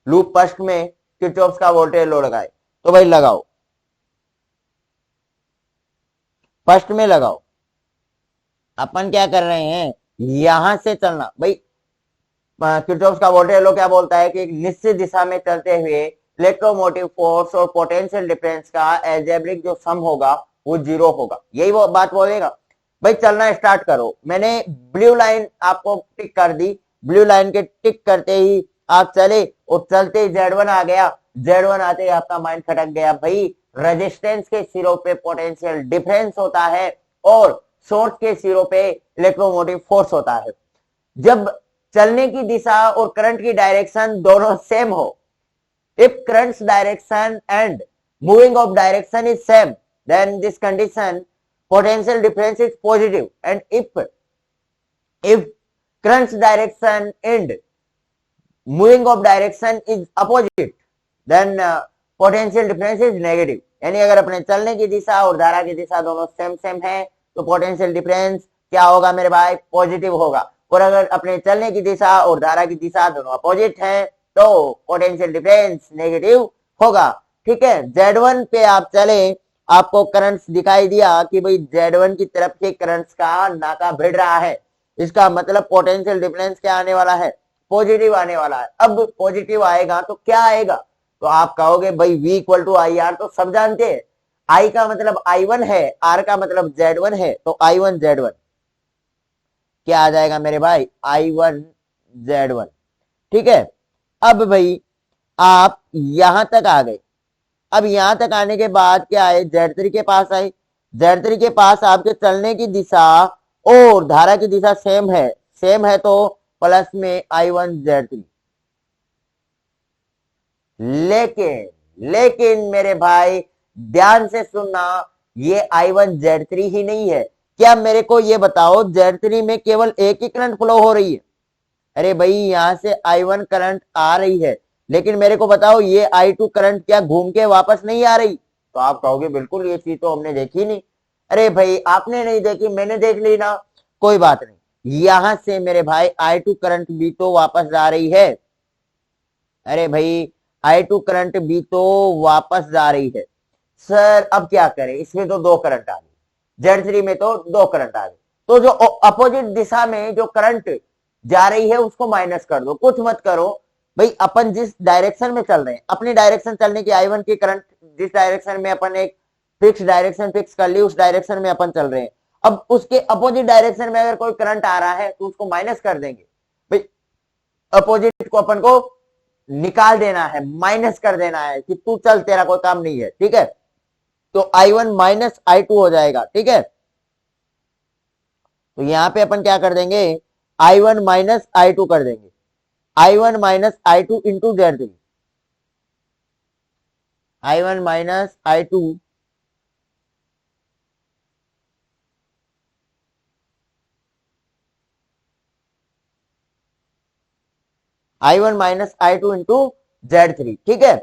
Loop first में किरचॉफ्स का वोल्टेज लॉ लगाए, तो भाई लगाओ, फर्स्ट में लगाओ। अपन क्या कर रहे हैं, यहां से चलना भाई। किरचॉफ्स का वोल्टेज लॉ क्या बोलता है कि एक निश्चित दिशा में चलते हुए इलेक्ट्रोमोटिव फोर्स और पोटेंशियल डिफरेंस का एल्जेब्रिक जो सम होगा वो 0 होगा, यही वो बात बोलेगा। भाई चलना स्टार्ट करो, मैंने ब्लू लाइन आपको टिक कर दी, ब्लू लाइन के टिक करते ही आप चले, और चलते ही Z1 आ गया, Z1 आते ही आपका माइंड खटक गया भाई। रेजिस्टेंस के सिरों पे पोटेंशियल डिफरेंस होता है और सोर्स के सिरों पे इलेक्ट्रोमोटिव फोर्स होता है। जब चलने की दिशा और करंट की डायरेक्शन दोनों सेम हो, if current's direction and moving of direction is same, then this condition potential difference is positive, and if current's direction and moving of direction is opposite, then potential difference is negative. यानी अगर अपने चलने की दिशा और धारा की दिशा दोनों same same है तो पोटेंशियल डिफरेंस क्या होगा मेरे भाई, पॉजिटिव होगा। और अगर अपने चलने की दिशा और धारा की दिशा दोनों अपोजिट है तो पोटेंशियल डिफरेंस नेगेटिव होगा। ठीक है, Z1 पे आप चले, आपको करंट्स दिखाई दिया कि भाई Z1 की तरफ के करंट्स का नाका भिड़ रहा है, इसका मतलब पोटेंशियल डिफरेंस क्या आने वाला है, पॉजिटिव आने वाला है। अब पॉजिटिव आएगा तो क्या आएगा, तो आप कहोगे भाई V equal to I R, तो सब जानते हैं I का मतलब I1 है, R का मतलब Z1 है, तो I1 Z1 क्या आ जाएगा मेरे भाई, I1 Z1। ठीक है, अब भाई आप यहां तक आ गए। अब यहां तक आने के बाद क्या आए, Z3 के पास आए। Z3 के पास आपके चलने की दिशा और धारा की दिशा सेम है तो प्लस में I1 Z3। लेकिन मेरे भाई ध्यान से सुनना, ये I1 Z3 ही नहीं है। क्या मेरे को ये बताओ, Z3 में केवल एक ही करंट फ्लो हो रही है? अरे भाई यहां से I1 करंट आ रही है, लेकिन मेरे को बताओ ये I2 करंट क्या घूम के वापस नहीं आ रही? तो आप कहोगे बिल्कुल ये चीज तो हमने देखी नहीं। अरे भाई आपने नहीं देखी, मैंने देख ली ना, कोई बात नहीं। यहां से मेरे भाई I2 करंट भी तो वापस जा रही है। अरे भाई I2 करंट भी तो वापस जा रही है। सर अब क्या करें, इसमें तो दो करंट आ गए, Z3 में तो दो करंट आ गए। तो जो अपोजिट दिशा में जो करंट जा रही है उसको माइनस कर दो, कुछ मत करो भाई। अपन जिस डायरेक्शन में चल रहे हैं, अपनी डायरेक्शन चलने की I1 की करंट जिस डायरेक्शन में अपन एक फिक्स डायरेक्शन फिक्स कर ली, उस डायरेक्शन में अपन चल रहे हैं। अब उसके अपोजिट डायरेक्शन में अगर कोई करंट आ रहा है तो उसको माइनस कर देंगे भाई, अपोजिट को अपन को निकाल देना है, माइनस कर देना है कि तू चल, तेरा कोई काम नहीं है। ठीक है, तो I1 माइनस I2 हो जाएगा। ठीक है, तो यहां पे अपन क्या कर देंगे, I1 माइनस I2 कर देंगे, I1 minus I2 into Z3, I1 minus I2 I1 minus I2 into Z3। ठीक है,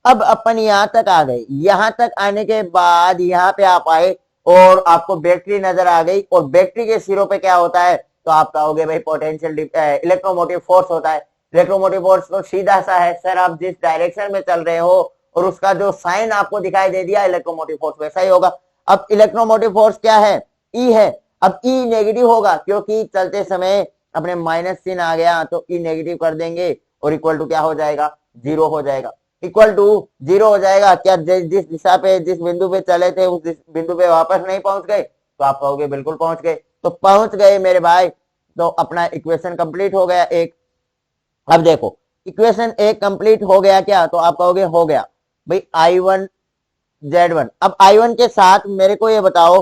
अब अपन यहां तक आ गए। यहां तक आने के बाद यहां पे आप आए और आपको बैटरी नजर आ गई, और बैटरी के सिरों पे क्या होता है, तो आप कहोगे भाई पोटेंशियल इलेक्ट्रोमोटिव फोर्स होता है। इलेक्ट्रोमोटिव फोर्स तो सीधा सा है सर, आप जिस डायरेक्शन में चल रहे हो और उसका जो साइन आपको दिखाई दे दिया इलेक्ट्रोमोटिव फोर्स वैसा ही होगा। अब इलेक्ट्रोमोटिव फोर्स क्या है, ई है। अब ई नेगेटिव होगा क्योंकि चलते समय अपने माइनस चिन्ह आ गया, तो ई नेगेटिव कर देंगे और इक्वल टू क्या हो जाएगा, जीरो हो जाएगा। इक्वल टू जीरो हो जाएगा। क्या जिस दिशा पे जिस बिंदु पे चले थे उस बिंदु पे वापस नहीं पहुंच गए, तो आप कहोगे बिल्कुल पहुंच गए। तो पहुंच गए मेरे भाई, तो अपना इक्वेशन कंप्लीट हो गया एक। अब देखो इक्वेशन एक कंप्लीट हो गया क्या, तो आप कहोगे हो गया भाई I1 Z1। अब I1 के साथ मेरे को ये बताओ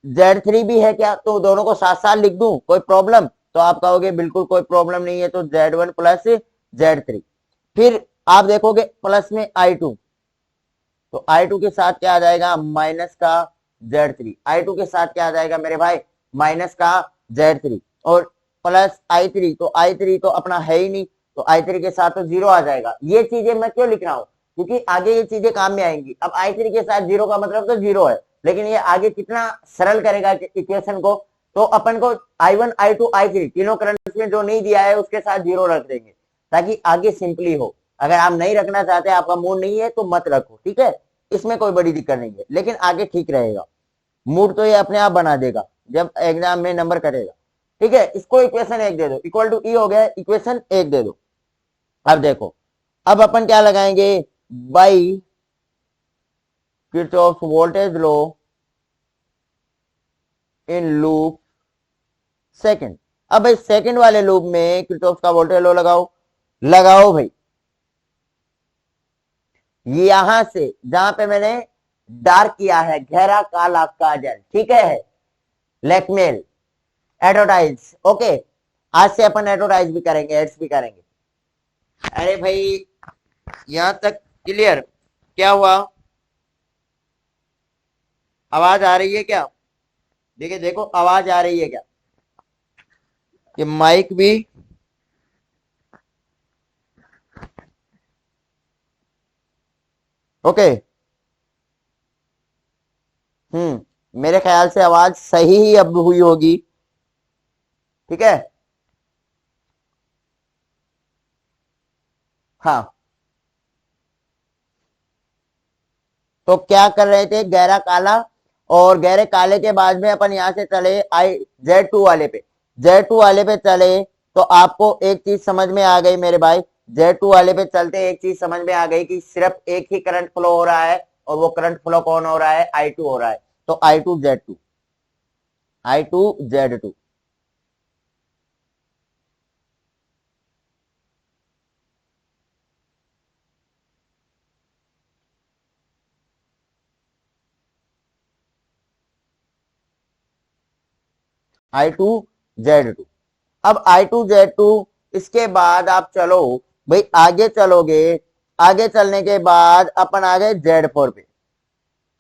Z3 भी है क्या, तो दोनों को साथ साथ लिख दूं, कोई प्रॉब्लम? तो आप कहोगे बिल्कुल कोई प्रॉब्लम नहीं है, तो Z1 प्लस Z3। फिर आप देखोगे प्लस में I2, तो I2 के साथ क्या आ जाएगा, माइनस का Z3। I2 के साथ क्या आ जाएगा मेरे भाई, माइनस का Z3, और प्लस I3, तो I3 तो अपना है ही नहीं, तो I3 के साथ तो जीरो आ जाएगा। ये चीजें मैं क्यों लिख रहा हूं, क्योंकि आगे ये चीजें काम में आएंगी। अब I3 के साथ जीरो का मतलब तो जीरो है, लेकिन ये आगे कितना सरल करेगा इक्वेशन को, तो अपन को I1 I2 I3 तीनों करंट में जो नहीं दिया है उसके साथ जीरो रख देंगे, ताकि आगे सिंपली हो। अगर आप नहीं रखना चाहते, आपका मूड नहीं है, तो मत रखो। ठीक है, इसमें कोई बड़ी दिक्कत नहीं है, लेकिन आगे ठीक रहेगा। मूड तो ये अपने आप बना देगा जब एग्जाम में नंबर कटेगा। ठीक है, इसको इक्वेशन एक दे दो, इक्वल टू ई हो गया, इक्वेशन एक दे दो। अब देखो, अब अपन क्या लगाएंगे, by Kirchhoff voltage law in loop second. अब भाई सेकंड वाले लूप में किरचॉफ का वोल्टेज लॉ लगाओ भाई। यहां से जहां पे मैंने डार्क किया है, गहरा काला काजल, ठीक है, लैकमेल एडवर्टाइज। ओके, आज से अपन एडवर्टाइज भी करेंगे, एड्स भी करेंगे। अरे भाई यहां तक क्लियर? क्या हुआ, आवाज आ रही है क्या? देखिए देखो आवाज आ रही है क्या, कि माइक भी ओके। मेरे ख्याल से आवाज सही ही अब हुई होगी। ठीक है। हाँ, तो क्या कर रहे थे, गहरा काला, और गहरे काले के बाद में अपन यहां से चले आई Z2 वाले पे। Z2 वाले पे चले तो आपको एक चीज समझ में आ गई मेरे भाई। Z2 वाले पे चलते एक चीज समझ में आ गई कि सिर्फ एक ही करंट फ्लो हो रहा है, और वो करंट फ्लो कौन हो रहा है, I2 हो रहा है। तो I2Z2, I2Z2। I2Z2। अब I2Z2, इसके बाद आप चलो भाई, आगे चलोगे। आगे चलने के बाद अपन आ गए Z4 पे।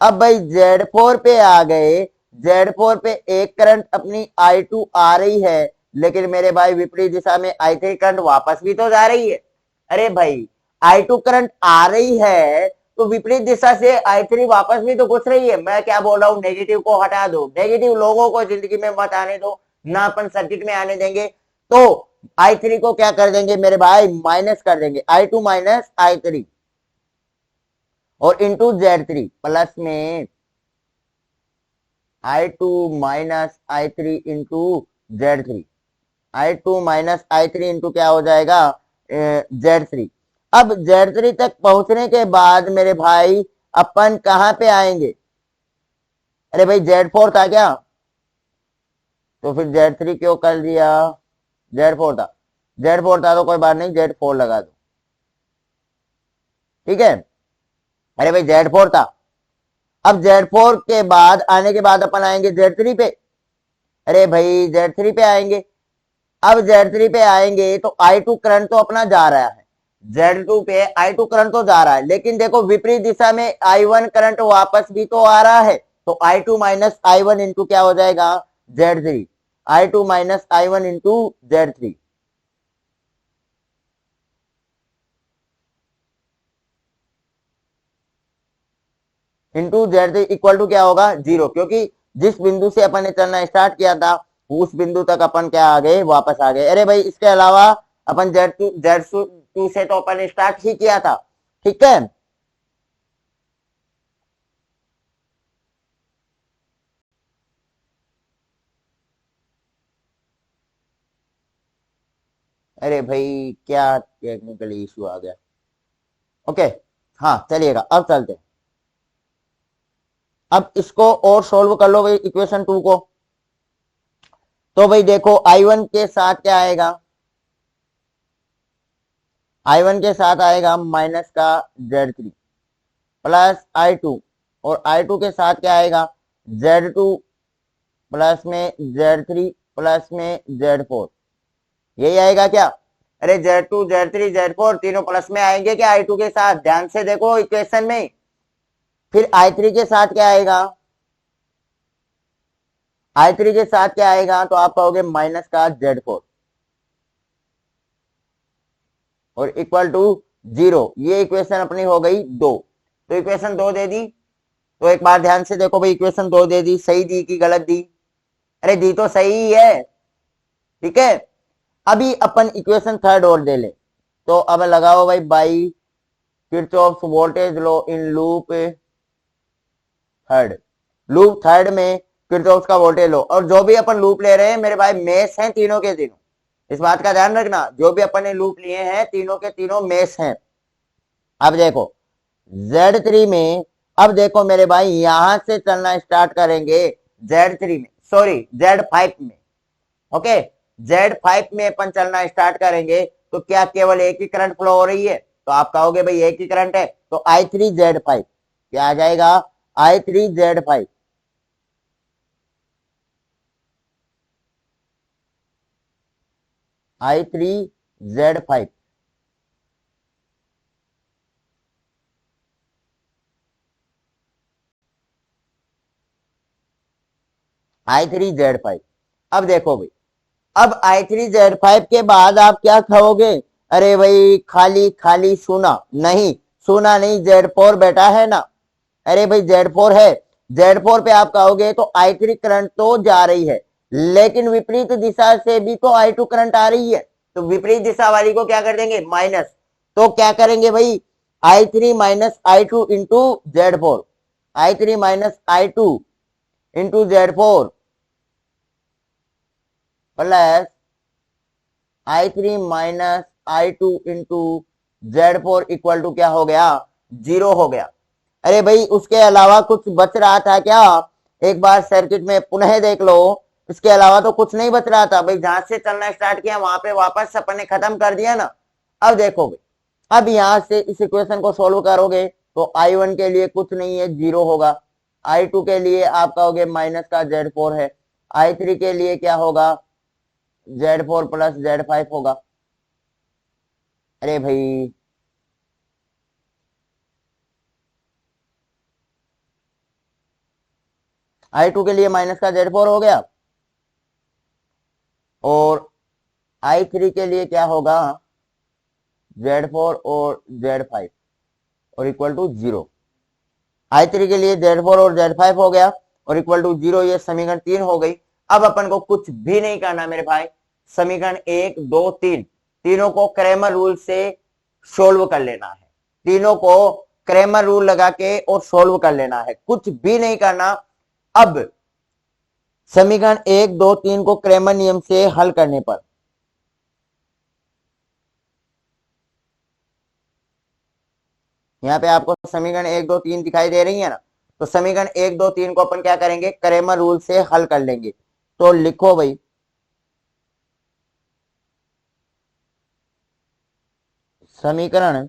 अब भाई Z4 पे आ गए। Z4 पे एक करंट अपनी I2 आ रही है, लेकिन मेरे भाई विपरीत दिशा में I3 करंट वापस भी तो जा रही है। अरे भाई, I2 करंट आ रही है तो विपरीत दिशा से I3 वापस भी तो घुस रही है। मैं क्या बोल रहा हूं, नेगेटिव को हटा दो, नेगेटिव लोगों को जिंदगी में मत आने दो, ना अपन सर्किट में आने देंगे। तो I3 को क्या कर देंगे मेरे भाई, माइनस कर देंगे, I2 माइनस I3, और इंटू Z3 प्लस में I2 minus I3 into Z3। I2 minus I3 into क्या हो जाएगा, Z3। अब Z3 तक पहुंचने के बाद मेरे भाई अपन कहां पे आएंगे, अरे भाई Z4 था क्या, तो फिर Z3 क्यों कर दिया, Z4 था, Z4 था तो कोई बात नहीं, Z4 लगा दो। ठीक है। अरे भाई Z4 था। अब Z4 के बाद आने के बाद अपन आएंगे Z3 पे। अरे भाई Z3 पे आएंगे। अब Z3 पे आएंगे तो I2 करंट तो अपना जा रहा है, Z2 पे I2 करंट तो जा रहा है, लेकिन देखो विपरीत दिशा में I1 करंट वापस भी तो आ रहा है। तो I2 माइनस I1 इंटू क्या हो जाएगा, Z3। I2 minus I1 into Z3। Into Z3 equal to क्या होगा, 0, क्योंकि जिस बिंदु से अपन ने चलना स्टार्ट किया था उस बिंदु तक अपन क्या आ गए, वापस आ गए। अरे भाई इसके अलावा अपन Z2 से तो अपन ने स्टार्ट ही किया था। ठीक है। अरे भाई क्या टेक्निकल इशू आ गया। ओके। हाँ चलिएगा, अब चलते हैं। अब इसको और सोल्व कर लो भाई, इक्वेशन 2 को। तो भाई देखो I1 के साथ क्या आएगा, I1 के साथ आएगा माइनस का Z3 प्लस I2, और I2 के साथ क्या आएगा, Z2 प्लस में Z3 प्लस में Z4। यही आएगा क्या, अरे Z2 Z3 Z4 तीनों प्लस में आएंगे क्या I2 के साथ, ध्यान से देखो इक्वेशन में। फिर I3 के साथ क्या आएगा, I3 के साथ क्या आएगा, तो आप कहोगे माइनस का Z4 और इक्वल टू 0। ये इक्वेशन अपनी हो गई 2। तो इक्वेशन 2 दे दी। तो एक बार ध्यान से देखो भाई, इक्वेशन 2 दे दी, सही दी कि गलत दी, अरे दी तो सही ही है। ठीक है। अभी अपन इक्वेशन 3 और दे ले। तो अब लगाओ भाई, by Kirchhoff's voltage law in loop 3। Loop 3 में किरचॉफ्स का वोल्टेज लॉ, और जो भी अपन लूप ले रहे हैं मेरे भाई मेश हैं तीनों के तीनों, इस बात का ध्यान रखना, जो भी अपन ने लूप लिए हैं तीनों के तीनों मेश हैं। अब देखो Z3 में, अब देखो मेरे भाई यहां से चलना स्टार्ट करेंगे Z3 में, सॉरी Z5 में। ओके, Z5 में अपन चलना स्टार्ट करेंगे तो क्या केवल एक ही करंट फ्लो हो रही है, तो आप कहोगे भाई एक ही करंट है, तो I3Z5 क्या आ जाएगा, I3Z5। I3Z5। I3Z5। अब देखो भाई, अब I3Z5 के बाद आप क्या कहोगे, अरे भाई खाली खाली सुना नहीं, सुना नहीं, Z4 बैठा है ना। अरे भाई Z4 है, Z4 पे आप कहोगे तो I3 करंट तो जा रही है, लेकिन विपरीत दिशा से भी तो I2 करंट आ रही है, तो विपरीत दिशा वाली को क्या कर देंगे, माइनस। तो क्या करेंगे भाई, I3 minus I2 into Z4, I3 minus I2 into Z4 plus I3 minus I2 into Z4 equal to क्या हो गया, 0 हो गया। अरे भाई उसके अलावा कुछ बच रहा था क्या, एक बार सर्किट में पुनः देख लो, इसके अलावा तो कुछ नहीं बच रहा था भाई, जहां से चलना स्टार्ट किया वहां पे वापस अपन ने खत्म कर दिया ना। अब देखो भाई, अब यहां से इस इक्वेशन को सोल्व करोगे तो I1 के लिए कुछ नहीं है, 0 होगा। I2 के लिए आप कहोगे माइनस का Z4 है। I3 के लिए क्या होगा, Z4 प्लस Z5 होगा। अरे भाई I2 के लिए माइनस का Z4 हो गया, और I3 के लिए क्या होगा, Z4 और Z5 और इक्वल टू 0। I3 के लिए Z4 और Z5 हो गया और इक्वल टू 0, ये समीकरण 3 हो गई। अब अपन को कुछ भी नहीं करना मेरे भाई, समीकरण 1 2 3 तीनों को क्रैमर रूल से सोल्व कर लेना है, तीनों को क्रैमर रूल लगा के और सोल्व कर लेना है, कुछ भी नहीं करना। अब समीकरण 1 2 3 को क्रैमर नियम से हल करने पर यहाँ पे आपको समीकरण 1 2 3 दिखाई दे रही है ना, तो समीकरण 1 2 3 को अपन क्या करेंगे, क्रैमर रूल से हल कर लेंगे। तो लिखो भाई, समीकरण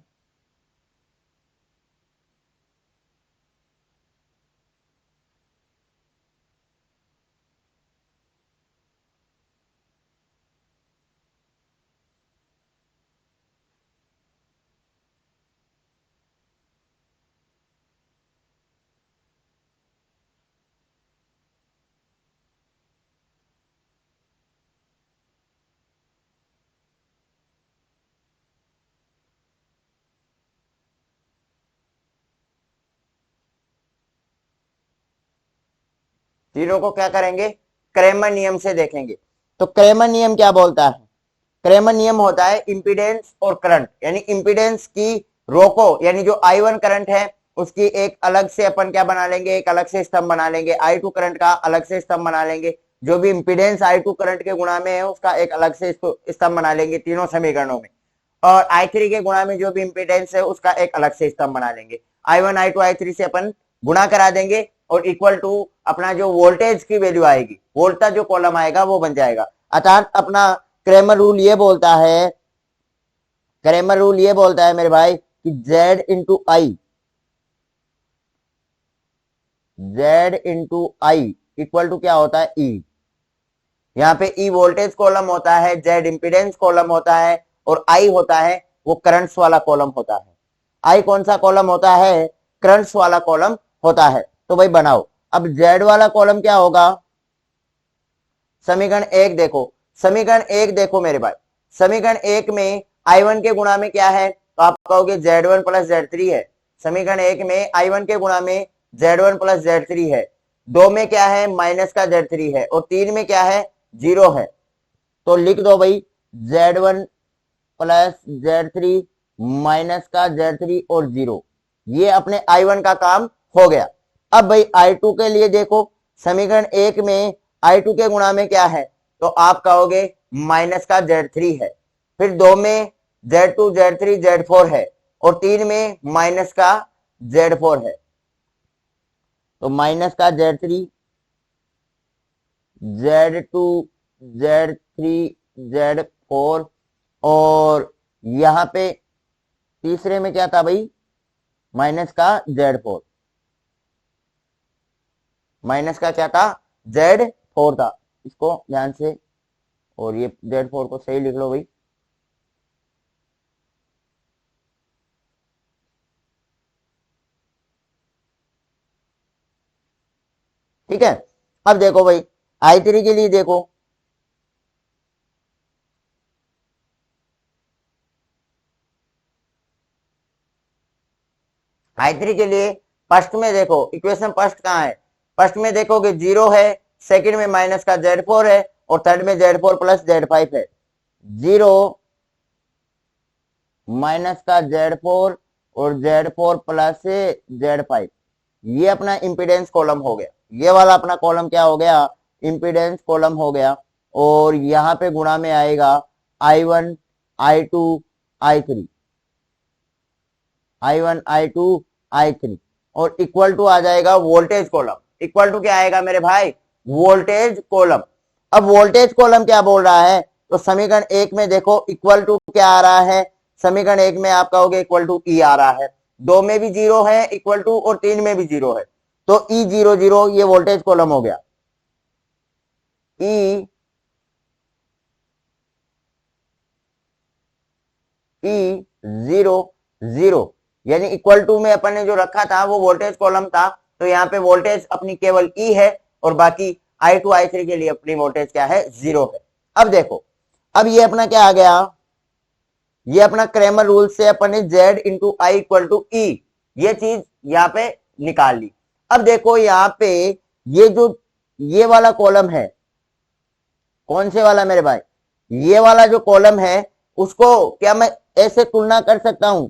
तीनों को क्या करेंगे, क्रैमर नियम से देखेंगे। तो क्रैमर नियम क्या बोलता है, क्रैमर नियम होता है इंपीडेंस और करंट, यानी इंपीडेंस की रोको, यानी जो I1 करंट है उसकी एक अलग से अपन क्या बना लेंगे, एक अलग से स्तंभ बना लेंगे, I2 करंट का अलग से स्तंभ बना लेंगे, जो भी इंपीडेंस I2 करंट के गुणा में है उसका एक अलग से स्तंभ बना लेंगे तीनों समीकरणों में, और I3 के गुणा में जो भी इंपीडेंस है उसका एक अलग से स्तंभ बना लेंगे। I1 I2 I3 से अपन गुणा करा देंगे और इक्वल टू अपना जो वोल्टेज की वैल्यू आएगी, वोल्ट का जो कॉलम आएगा वो बन जाएगा। अर्थात अपना क्रैमर रूल ये बोलता है, क्रैमर रूल ये बोलता है मेरे भाई कि Z into I, Z into I equal to क्या होता है, E। यहाँ पे E वोल्टेज कॉलम होता है, Z इंपीडेंस कॉलम होता है, और I होता है वो करंट्स वाला कॉलम होता है। I कौन सा कॉलम होता है, करंट्स वाला कॉलम होता है। तो भाई बनाओ, अब Z वाला कॉलम क्या होगा, समीकरण 1 देखो, समीकरण 1 देखो मेरे भाई, समीकरण 1 में I1 के गुणा में क्या है, तो आप कहोगे Z1 प्लस Z3 है। समीकरण 1 में I1 के गुणा में Z1 प्लस Z3 है, 2 में क्या है, माइनस का Z3 है, और 3 में क्या है, 0 है। तो लिख दो भाई Z1 प्लस Z3 माइनस का Z3 और 0, ये अपने I1 का काम हो गया। अब भाई I2 के लिए देखो, समीकरण 1 में I2 के गुणा में क्या है, तो आप कहोगे माइनस का Z3 है, फिर 2 में Z2 Z3 Z4 है, और 3 में माइनस का Z4 है। तो माइनस का Z3 Z2 Z3 Z4, और यहां पे तीसरे में क्या था भाई, माइनस का Z4, माइनस का क्या था, Z4 था। इसको ध्यान से, और ये Z4 को सही लिख लो भाई। ठीक है, अब देखो भाई I3 के लिए देखो, I3 के लिए फर्स्ट में देखो इक्वेशन फर्स्ट कहाँ है, फर्स्ट में देखोगे 0 है, सेकंड में माइनस का Z4 है और थर्ड में Z4 प्लस Z5 है। 0 माइनस का Z4 और Z4 प्लस Z5, ये अपना इंपीडेंस कॉलम हो गया। ये वाला अपना कॉलम क्या हो गया, इंपीडेंस कॉलम हो गया। और यहां पे गुणा में आएगा I1 I2 I3, I1 I2 I3 और इक्वल टू आ जाएगा वोल्टेज कॉलम। इक्वल टू क्या आएगा मेरे भाई, वोल्टेज कॉलम। अब वोल्टेज कॉलम क्या बोल रहा है, तो समीकरण 1 में देखो इक्वल टू क्या आ रहा है, समीकरण 1 में आप कहोगे इक्वल टू ई आ रहा है, 2 में भी 0 है इक्वल टू और 3 में भी 0 है, तो ई 0 0 ये वोल्टेज कॉलम हो गया। ई 0 0 यानी इक्वल टू में अपन ने जो रखा था वो वोल्टेज कॉलम था, तो यहाँ पे वोल्टेज अपनी केवल ई है और बाकी I2 I3 के लिए अपनी वोल्टेज क्या है, 0 है। अब देखो, अब ये अपना क्या आ गया, ये अपना क्रेमर रूल से अपन ने Z into I equal to E, ये चीज यहाँ पे निकाल ली। अब देखो यहाँ पे ये जो ये वाला कॉलम है, कौन से वाला मेरे भाई, ये वाला जो कॉलम है उसको क्या मैं ऐसे तुलना कर सकता हूं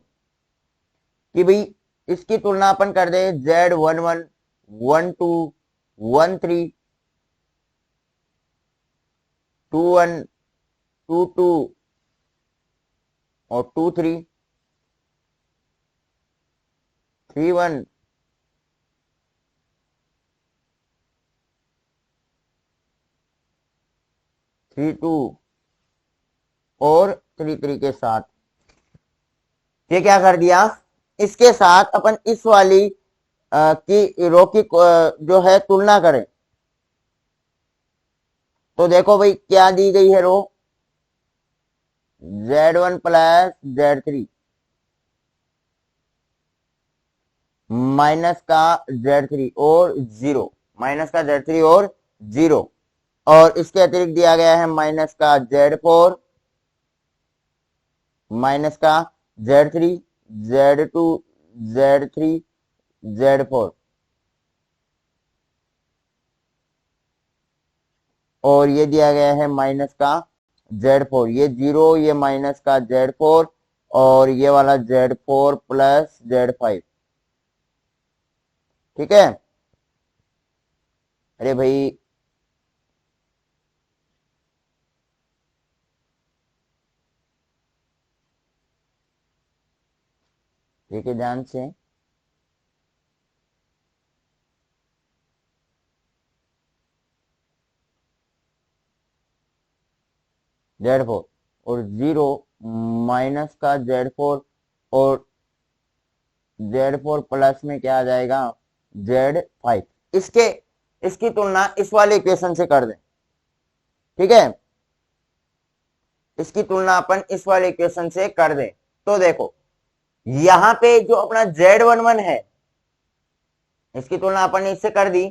कि भाई इसकी तुलना अपन कर दे Z11 12 13 21 22 और 23 31 32 और 33 के साथ। ये क्या कर दिया, इसके साथ अपन इस वाली की रो की जो है तुलना करें, तो देखो भाई क्या दी गई है रो, Z1 प्लस Z3 माइनस का Z3 और 0, माइनस का Z3 और 0, और इसके अतिरिक्त दिया गया है माइनस का Z4 माइनस का Z3 Z2 Z3 Z4 और ये दिया गया है माइनस का Z4, ये 0 ये माइनस का Z4 और ये वाला Z4 प्लस Z5। ठीक है, अरे भाई देखिए ध्यान से, Z4 और 0 माइनस का Z4 और Z4 प्लस में क्या आ जाएगा Z5। इसकी तुलना इस वाले इक्वेशन से कर दें। ठीक है, इसकी तुलना अपन इस वाले इक्वेशन से कर दें, तो देखो यहां पे जो अपना Z11 है, इसकी तुलना अपन ने इससे कर दी,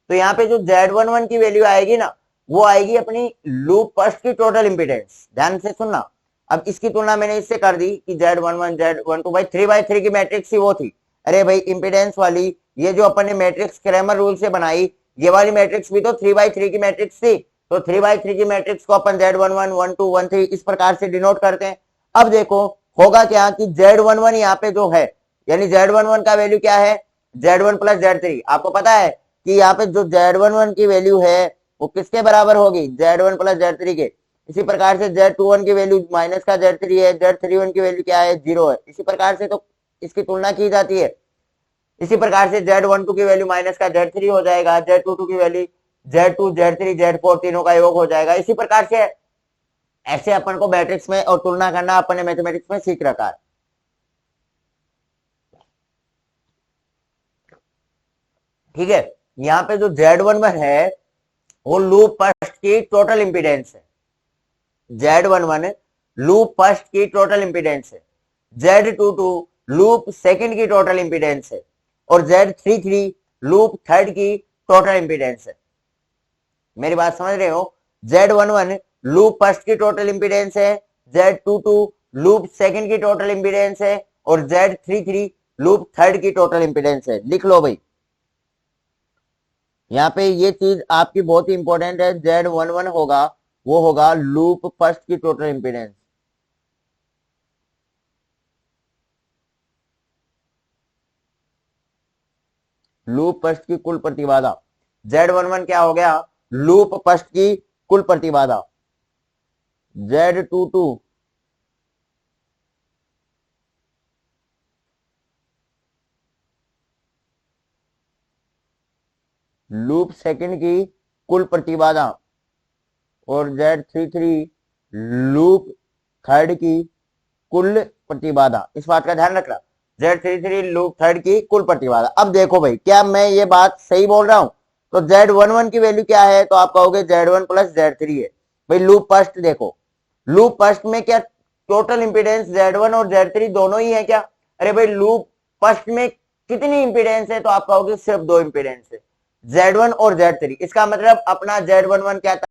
तो यहाँ पे जो Z11 की वैल्यू आएगी ना, वो आएगी अपनी लूप फर्स्ट की टोटल इंपीडेंस। ध्यान से सुनना, अब इसकी तुलना मैंने इससे कर दी कि Z11 Z12 भाई 3/3 की मैट्रिक्स ही वो थी। अरे भाई इंपीडेंस वाली ये जो अपन ने मैट्रिक्स क्रेमर रूल से बनाई, ये वाली मैट्रिक्स भी तो 3/3 की मैट्रिक्स थी, तो 3/3 की मैट्रिक्स को अपन Z11 12 13 इस प्रकार से डिनोट करते हैं। अब देखो होगा क्या कि Z11 यहाँ पे जो है, यानी Z11 का वैल्यू क्या है, Z1 प्लस Z3। आपको पता है कि यहाँ पे जो Z11 की वैल्यू है वो किसके बराबर होगी, Z1 प्लस Z3 के। इसी प्रकार से Z21 की वैल्यू माइनस का Z3 है, Z31 की वैल्यू क्या है, 0 है। इसी प्रकार से तो इसकी तुलना की जाती है। इसी प्रकार से Z12 की वैल्यू माइनस का Z3 हो जाएगा, Z22 की वैल्यू Z2 Z3 Z4 तीनों का योग हो जाएगा। इसी प्रकार से ऐसे अपन को मैट्रिक्स में और तुलना करना अपन ने मैथमेटिक्स में सीख रखा है। ठीक है, यहाँ पे जो Z11 है वो लूप फर्स्ट की टोटल इंपीडेंस है, Z11 लूप फर्स्ट की टोटल इंपीडेंस है, Z22 लूप सेकंड की टोटल इंपीडेंस है और Z33 लूप थर्ड की टोटल इंपीडेंस है। मेरी बात समझ रहे हो, Z11 लूप फर्स्ट की टोटल इंपीडेंस है, Z22 लूप सेकंड की टोटल इंपीडेंस है और Z33 लूप थर्ड की टोटल इंपीडेंस है। लिख लो भाई, यहाँ पे ये चीज आपकी बहुत ही इंपॉर्टेंट है। Z11 होगा, वो होगा लूप फर्स्ट की टोटल इंपीडेंस। लूप फर्स्ट की कुल प्रतिबाधा। Z11 क्या हो गया? लूप फर्स्ट की कुल प्रतिबाधा। Z22 लूप सेकंड की कुल प्रतिबाधा और Z33 लूप थर्ड की कुल प्रतिबाधा। इस बात का ध्यान रखना, Z33 लूप थर्ड की कुल प्रतिबाधा। अब देखो भाई, क्या मैं ये बात सही बोल रहा हूं? तो Z11 की वैल्यू क्या है? तो आप कहोगे Z1 प्लस Z3 है। भाई लूप फर्स्ट देखो, लूप फर्स्ट में क्या टोटल इंपीडेंस Z1 और Z3 दोनों ही है क्या? अरे भाई लूप फर्स्ट में कितनी इंपीडेंस है? तो आप कहोगे सिर्फ दो इंपीडेंस है, Z1 और Z3। इसका मतलब अपना Z11 क्या था?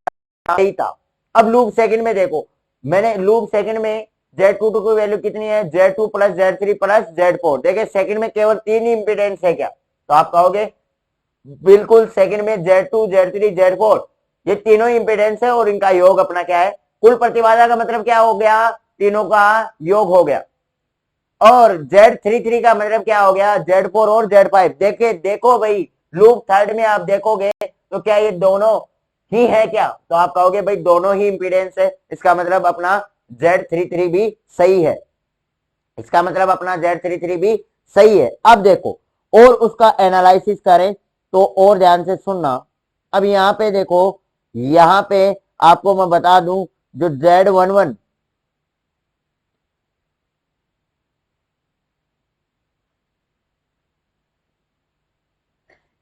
सही था। अब लूप सेकंड में देखो, मैंने लूप सेकंड में Z22 की वैल्यू कितनी है? Z2 plus Z3 plus Z4। देखिए सेकंड में केवल तीन ही इंपीडेंस है क्या? तो आप कहोगे बिल्कुल, सेकंड में Z2 Z3 Z4 ये तीनों इंपीडेंस है और इनका योग अपना क्या है? कुल प्रतिबाधा का मतलब क्या हो गया? तीनों का योग हो गया। और Z33 का मतलब क्या हो गया? Z4 और Z5। देखे देखो भाई, लूप थर्ड में आप देखोगे तो क्या ये दोनों ही है क्या? तो आप कहोगे भाई दोनों ही इंपीडेंस है। इसका मतलब अपना Z33 भी सही है। इसका मतलब अपना Z33 भी सही है। अब देखो और उसका एनालिसिस करें तो और ध्यान से सुनना। अब यहां पे देखो, यहां पे आपको मैं बता दूं, जो Z11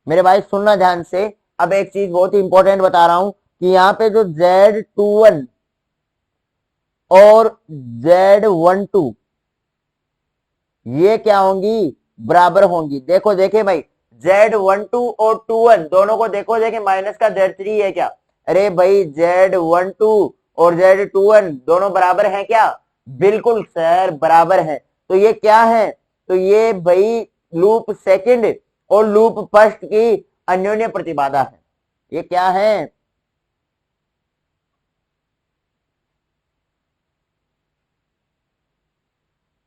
मेरे भाई सुनना ध्यान से। अब एक चीज बहुत ही इंपॉर्टेंट बता रहा हूं कि यहाँ पे जो Z21 और Z12 ये क्या होंगी? बराबर होंगी। देखो देखे भाई, Z12 और 21 दोनों को देखो, देखे माइनस का Z3 है क्या? अरे भाई Z12 और Z21 दोनों बराबर हैं क्या? बिल्कुल सर बराबर हैं। तो ये क्या है? तो ये भाई लूप सेकंड और लूप फर्स्ट की अन्योन्य प्रतिबाधा है। ये क्या है?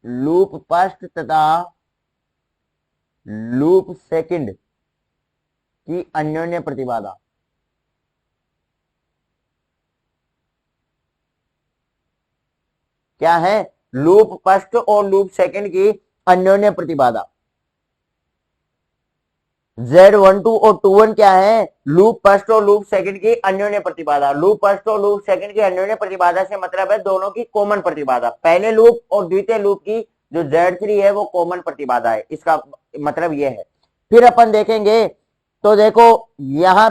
लूप फर्स्ट तथा लूप सेकंड की अन्योन्य प्रतिबाधा। क्या है? लूप फर्स्ट और लूप सेकंड की अन्योन्य प्रतिबाधा। Z12 और 21 क्या है? लूप फर्स्ट और लूप सेकंड की अन्योन्य प्रतिबाधा। लूप फर्स्ट और लूप सेकंड की अन्योन्य प्रतिबाधा से मतलब है दोनों की कॉमन प्रतिबाधा। पहले लूप और द्वितीय लूप की जो Z3 है वो कॉमन प्रतिबाधा है। इसका मतलब ये है। फिर अपन देखेंगे तो देखो यहां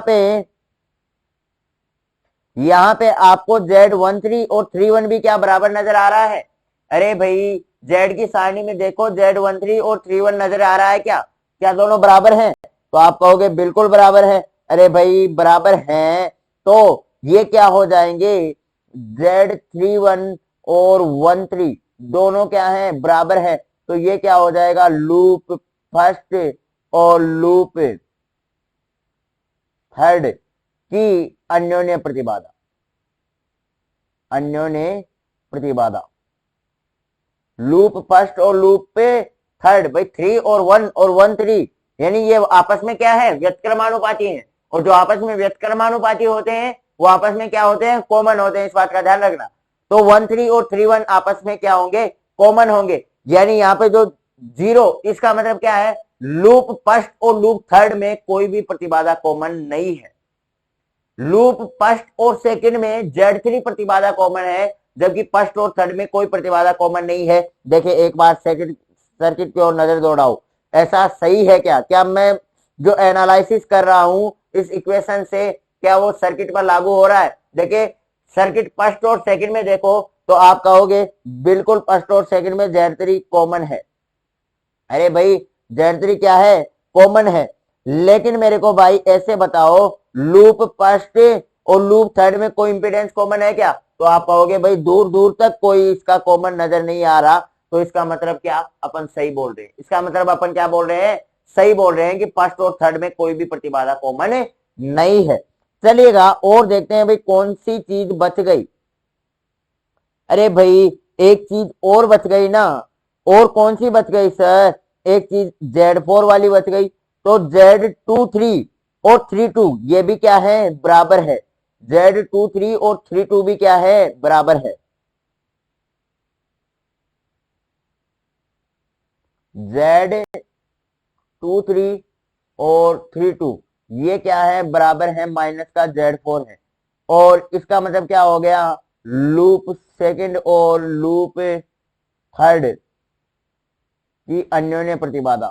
पे आपको Z13 और 31 भी क्या बराबर नजर आ रहा है? अरे भाई Z की सारणी में देखो, Z13 और 31 नजर आ रहा है क्या? क्या दोनों बराबर हैं? तो आप कहोगे बिल्कुल बराबर है। अरे भाई बराबर हैं तो ये क्या हो जाएंगे? Z31 और 13 दोनों क्या है? बराबर है। तो ये क्या हो जाएगा? लूप फर्स्ट और लूप थर्ड की अन्योन्य प्रतिबाधा। अन्योन्य प्रतिबाधा लूप फर्स्ट और लूप पे थर्ड। भाई 3 और 1 और 1 3 यानी ये आपस में क्या है? व्यतक्रमानुपाती हैं। और जो आपस में व्यतक्रमानुपाती होते हैं वो आपस में क्या होते हैं? कॉमन होते हैं। इस बात का ध्यान रखना। तो 1 3 और 3 1 आपस में क्या होंगे? कॉमन होंगे। यानी यहाँ पे जो 0, इसका मतलब क्या है? लूप फर्स्ट और लूप थर्ड में कोई भी प्रतिबाधा कॉमन नहीं है। लूप फर्स्ट और सेकंड में Z3 प्रतिबाधा कॉमन है, जबकि फर्स्ट और थर्ड में कोई प्रतिबाधा कॉमन नहीं है। देखिए एक बार सर्किट की ओर नजर दौड़ाओ, ऐसा सही है क्या? क्या मैं जो एनालिसिस कर रहा हूं इस इक्वेशन से, क्या वो सर्किट पर लागू हो रहा है? देखिए सर्किट फर्स्ट और सेकंड में देखो तो आप कहोगे बिल्कुल फर्स्ट और सेकंड में Z3 कॉमन है। अरे भाई Z3 क्या है? कॉमन है। लेकिन मेरे को भाई ऐसे बताओ, लूप फर्स्ट और लूप थर्ड में कोई इंपीडेंस कॉमन है क्या? तो आप कहोगे भाई दूर दूर तक कोई इसका कॉमन नजर नहीं आ रहा। तो इसका मतलब क्या, अपन सही बोल रहे हैं। इसका मतलब अपन क्या बोल रहे हैं, सही बोल रहे हैं कि फर्स्ट और थर्ड में कोई भी प्रतिबाधा कॉमन नहीं है। चलिएगा और देखते हैं भाई कौन सी चीज बच गई। अरे भाई एक चीज और बच गई ना, और कौन सी बच गई सर, एक चीज Z4 वाली बच गई। तो Z23 और 32 ये भी क्या है, बराबर है। Z23 और 32 भी क्या है, बराबर है। Z23 और 32 ये क्या है, बराबर है माइनस का Z4 है। और इसका मतलब क्या हो गया, लूप सेकंड और लूप थर्ड की अन्योन्य प्रतिबाधा,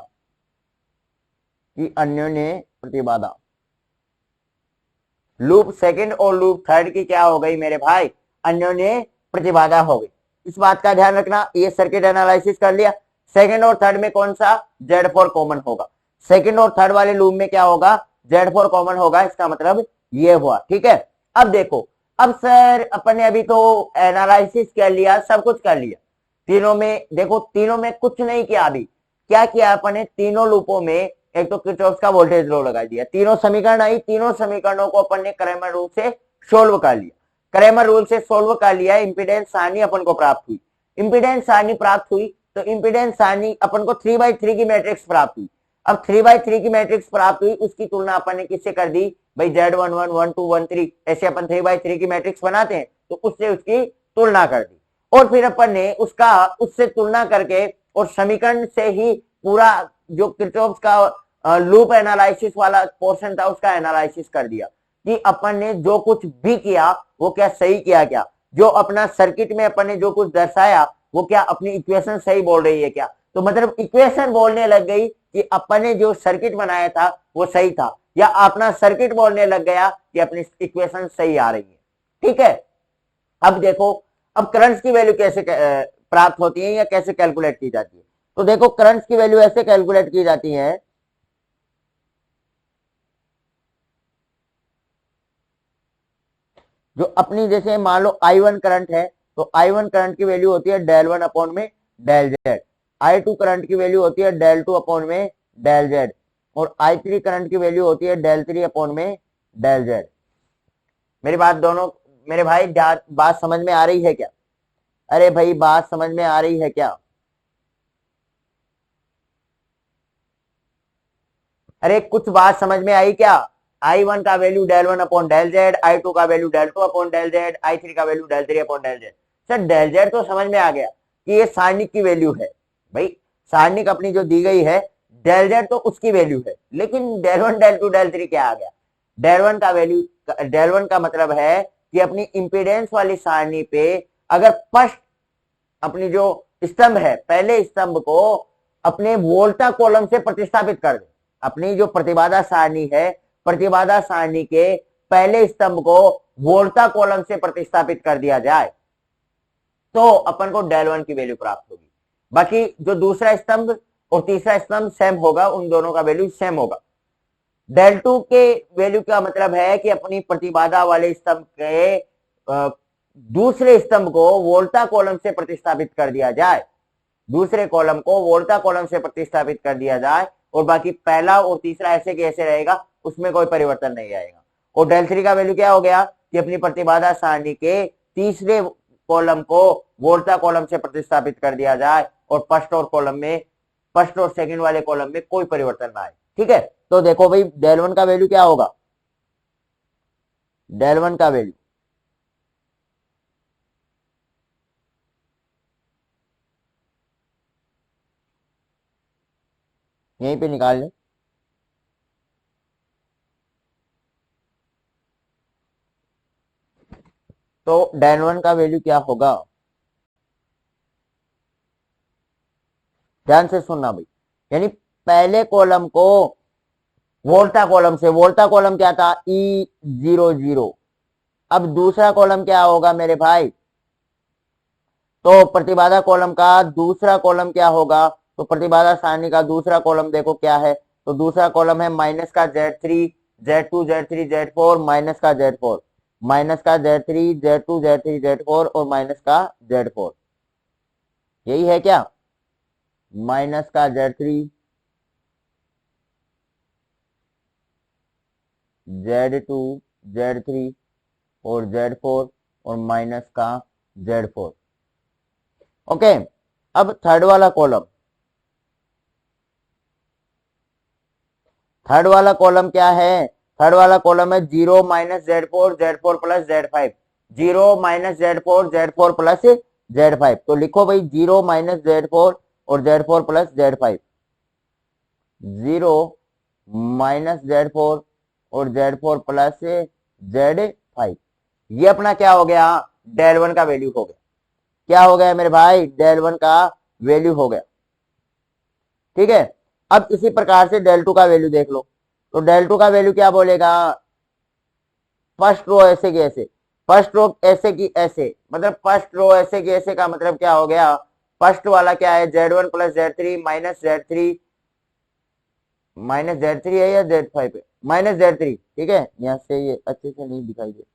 की अन्योन्य प्रतिबाधा, लूप सेकंड और लूप थर्ड की क्या हो गई मेरे भाई, अन्योन्य प्रतिबाधा हो गई। इस बात का ध्यान रखना। ये सर्किट एनालिसिस कर लिया। सेकंड और थर्ड में कौन सा, Z4 कॉमन होगा। सेकंड और थर्ड वाले लूप में क्या होगा, Z4 कॉमन होगा। इसका मतलब ये हुआ, ठीक है। अब देखो, अब सर अपन ने अभी तो एनालिसिस कर लिया, सब कुछ कर लिया तीनों में। देखो तीनों में कुछ नहीं किया। अभी क्या किया अपन ने, तीनों लूपों में एक तो किरचॉफ का वोल्टेज लॉ लगा दिया। तीनों समीकरण आई, तीनों समीकरणों को अपन ने क्रैमर रूल से सोल्व कर लिया। क्रैमर रूल से सोल्व कर लिया, इंपीडेंस सारणी अपन को प्राप्त हुई। इंपीडेंस सारणी प्राप्त हुई तो इंपीडेंस सारणी अपन को 3x3 की मैट्रिक्स प्राप्त हुई। अब 3x3 की मैट्रिक्स प्राप्त हुई, उसकी तुलना अपन ने किससे कर दी भाई, Z11 12 13 ऐसे अपन 3x3 की मैट्रिक्स बनाते हैं, तो उससे उसकी तुलना कर दी। और फिर अपन ने उसका उससे तुलना करके और समीकरण से ही पूरा जो किरचॉफ का लूप एनालिसिस वाला पोर्शन था उसका एनालिसिस कर दिया कि अपन ने जो कुछ भी किया वो क्या सही किया, क्या जो अपना सर्किट में अपन ने जो कुछ दर्शाया वो क्या अपनी इक्वेशन सही बोल रही है क्या। तो मतलब इक्वेशन बोलने लग गई कि अपन ने जो सर्किट बनाया था वो सही था, या अपना सर्किट बोलने लग गया कि अपनी इक्वेशन सही आ रही है, ठीक है। अब देखो, अब करंट्स की वैल्यू कैसे प्राप्त होती है या कैसे कैलकुलेट की जाती है। तो देखो करंट्स की वैल्यू ऐसे कैलकुलेट की जाती है, जो अपनी जैसे मान लो I1 करंट है, तो I1 करंट की वैल्यू होती है डेल वन अपॉन में डेल जेड। I2 करंट की वैल्यू होती है डेल टू अपॉन में डेल जेड। और I3 करंट की वैल्यू होती है डेल थ्री अपॉन में डेल जेड। मेरी बात दोनों, मेरे भाई बात समझ में आ रही है क्या, अरे भाई बात समझ में आ रही है क्या। अरे कुछ बात समझ में आई क्या। I1 का value del one upon del Z, I2 का value del two upon del Z, I3 का value del three upon del Z. Sir del Z तो समझ में आ गया कि ये सारणिक की वैल्यू है भाई, सारणिक अपनी जो दी गई है डेल जेड तो उसकी वैल्यू है। लेकिन del one del two del three क्या आ गया, डेल वन का वैल्यू, डेल वन का मतलब है कि अपनी इंपीडेंस वाली सारणी पे अगर फर्स्ट अपनी जो स्तंभ है पहले स्तंभ को अपने वोल्टा कॉलम से प्रतिस्थापित कर दे। अपनी जो प्रतिबाधा सारणी है, प्रतिबाधा सारणी के पहले स्तंभ को वोल्टा कॉलम से प्रतिस्थापित कर दिया जाए तो अपन को डेल वन की वैल्यू प्राप्त होगी। बाकी जो दूसरा स्तंभ और तीसरा स्तंभ सेम होगा, उन दोनों का वैल्यू सेम होगा। डेल टू के वैल्यू का मतलब है कि अपनी प्रतिबाधा वाले स्तंभ के दूसरे स्तंभ को वोल्टा कॉलम से प्रतिस्थापित कर दिया जाए, दूसरे कॉलम को वोल्टा कॉलम से प्रतिस्थापित कर दिया जाए, और बाकी पहला और तीसरा ऐसे कैसे रहेगा, उसमें कोई परिवर्तन नहीं आएगा। और डेल थ्री का वैल्यू क्या हो गया कि अपनी प्रतिबाधा सारणी के तीसरे कॉलम को वोल्टा कॉलम से प्रतिस्थापित कर दिया जाए और फर्स्ट और कॉलम में, फर्स्ट और सेकंड वाले कॉलम में कोई परिवर्तन ना आए, ठीक है। तो देखो भाई डेल वन का वैल्यू क्या होगा, डेल वन का वैल्यू यहीं पे निकाल लें। तो डेल वन का वैल्यू क्या होगा, ध्यान से सुनना भाई। यानी पहले कॉलम को वोल्टा कॉलम से, वोल्टा कॉलम क्या था E00। अब दूसरा कॉलम क्या होगा मेरे भाई, तो प्रतिबाधा कॉलम का दूसरा कॉलम क्या होगा, तो प्रतिबाधा सारणी का दूसरा कॉलम देखो क्या है, तो दूसरा कॉलम है माइनस का Z3 Z2 Z3 Z4 minus का Z4, माइनस का Z3 Z2 Z3 Z4 और माइनस का Z4। यही है क्या, माइनस का Z3 Z2 Z3 और Z4 और माइनस का Z4। ओके, अब थर्ड वाला कॉलम, थर्ड वाला कॉलम क्या है, थर्ड वाला कॉलम है 0 - Z4 Z4 plus Z5, 0 - Z4 Z4 plus Z5। तो लिखो भाई 0 - Z4 और Z4 प्लस Z5, 0 - Z4 और Z4 प्लस Z5। ये अपना क्या हो गया, डेल वन का वैल्यू हो गया। क्या हो गया मेरे भाई, डेल वन का वैल्यू हो गया। ठीक है, अब इसी प्रकार से डेल टू का वैल्यू देख लो। तो डेल टू का वैल्यू क्या बोलेगा, फर्स्ट रो ऐसे की ऐसे, फर्स्ट रो ऐसे की ऐसे, मतलब फर्स्ट रो ऐसे की ऐसे का मतलब क्या हो गया, फर्स्ट वाला क्या है Z1 plus Z3 minus Z3 है या Z5 है, -Z3। ठीक है, यहां से ये अच्छे से नहीं दिखाई देता।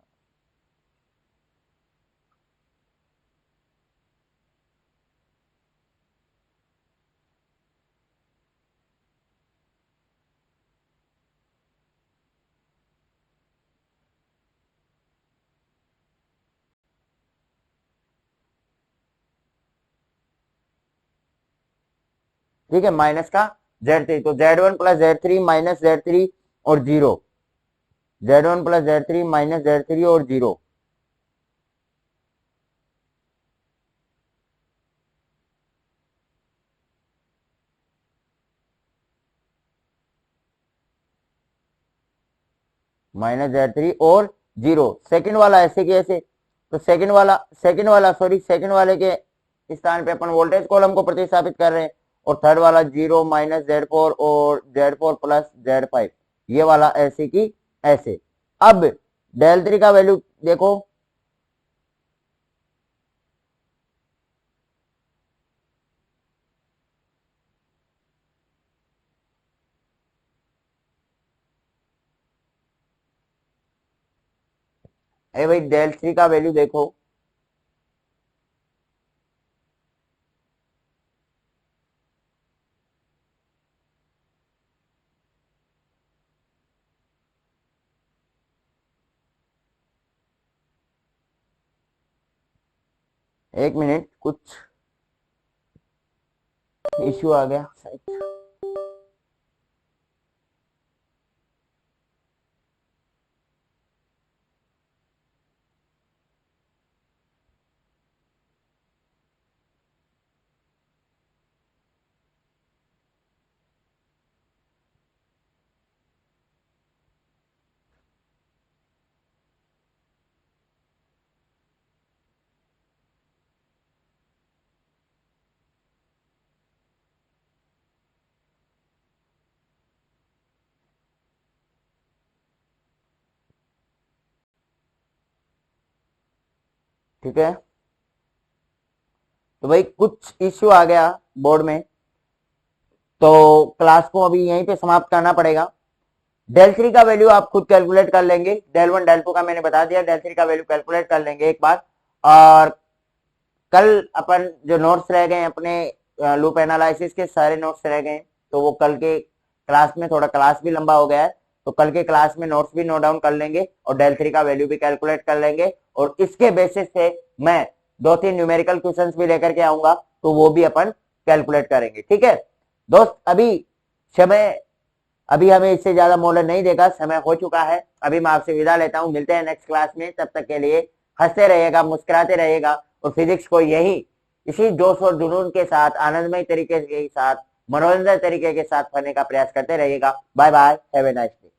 ठीक है, माइनस का Z3, तो Z1 plus Z3 minus Z3 और 0, Z1 plus Z3 minus Z3 और 0। -Z3 और 0। सेकंड वाला ऐसे की ऐसे, तो सेकंड वाला सॉरी सेकंड वाले के स्थान पे अपन वोल्टेज कॉलम को प्रतिस्थापित कर रहे हैं। और थर्ड वाला 0 - Z4 और Z4 प्लस Z5, ये वाला ऐसे की ऐसे। अब डेल थ्री का वैल्यू देखो, अरे भाई डेल थ्री का वैल्यू देखो, एक मिनट कुछ इश्यू आ गया शायद। ठीक है, तो भाई कुछ इश्यू आ गया बोर्ड में, तो क्लास को अभी यहीं पे समाप्त करना पड़ेगा। डेल थ्री का वैल्यू आप खुद कैलकुलेट कर लेंगे, डेल वन डेल टू का मैंने बता दिया, डेल थ्री का वैल्यू कैलकुलेट कर लेंगे एक बार। और कल अपन जो नोट्स रह गए अपने लूप एनालिसिस के सारे नोट्स रह गए, तो वो कल के क्लास में, थोड़ा क्लास भी लंबा हो गया है, तो कल के क्लास में नोट्स भी नोट डाउन कर लेंगे और डेल थ्री का वैल्यू भी कैलकुलेट कर लेंगे। और इसके बेसिस से मैं 2-3 न्यूमेरिकल क्वेश्चंस भी लेकर के आऊंगा, तो वो भी अपन कैलकुलेट करेंगे। ठीक है दोस्त, अभी हमें इससे ज्यादा मोहलत नहीं देगा, समय हो चुका है। अभी मैं आपसे विदा लेता हूं, मिलते हैं नेक्स्ट क्लास में। तब तक के लिए हंसते रहिएगा, मुस्कुराते रहिएगा और फिजिक्स को इसी जोश और जुनून के साथ, आनंदमय तरीके के साथ, मनोरंजन तरीके के साथ पढ़ने का प्रयास करते रहिएगा। Bye bye, have a nice day.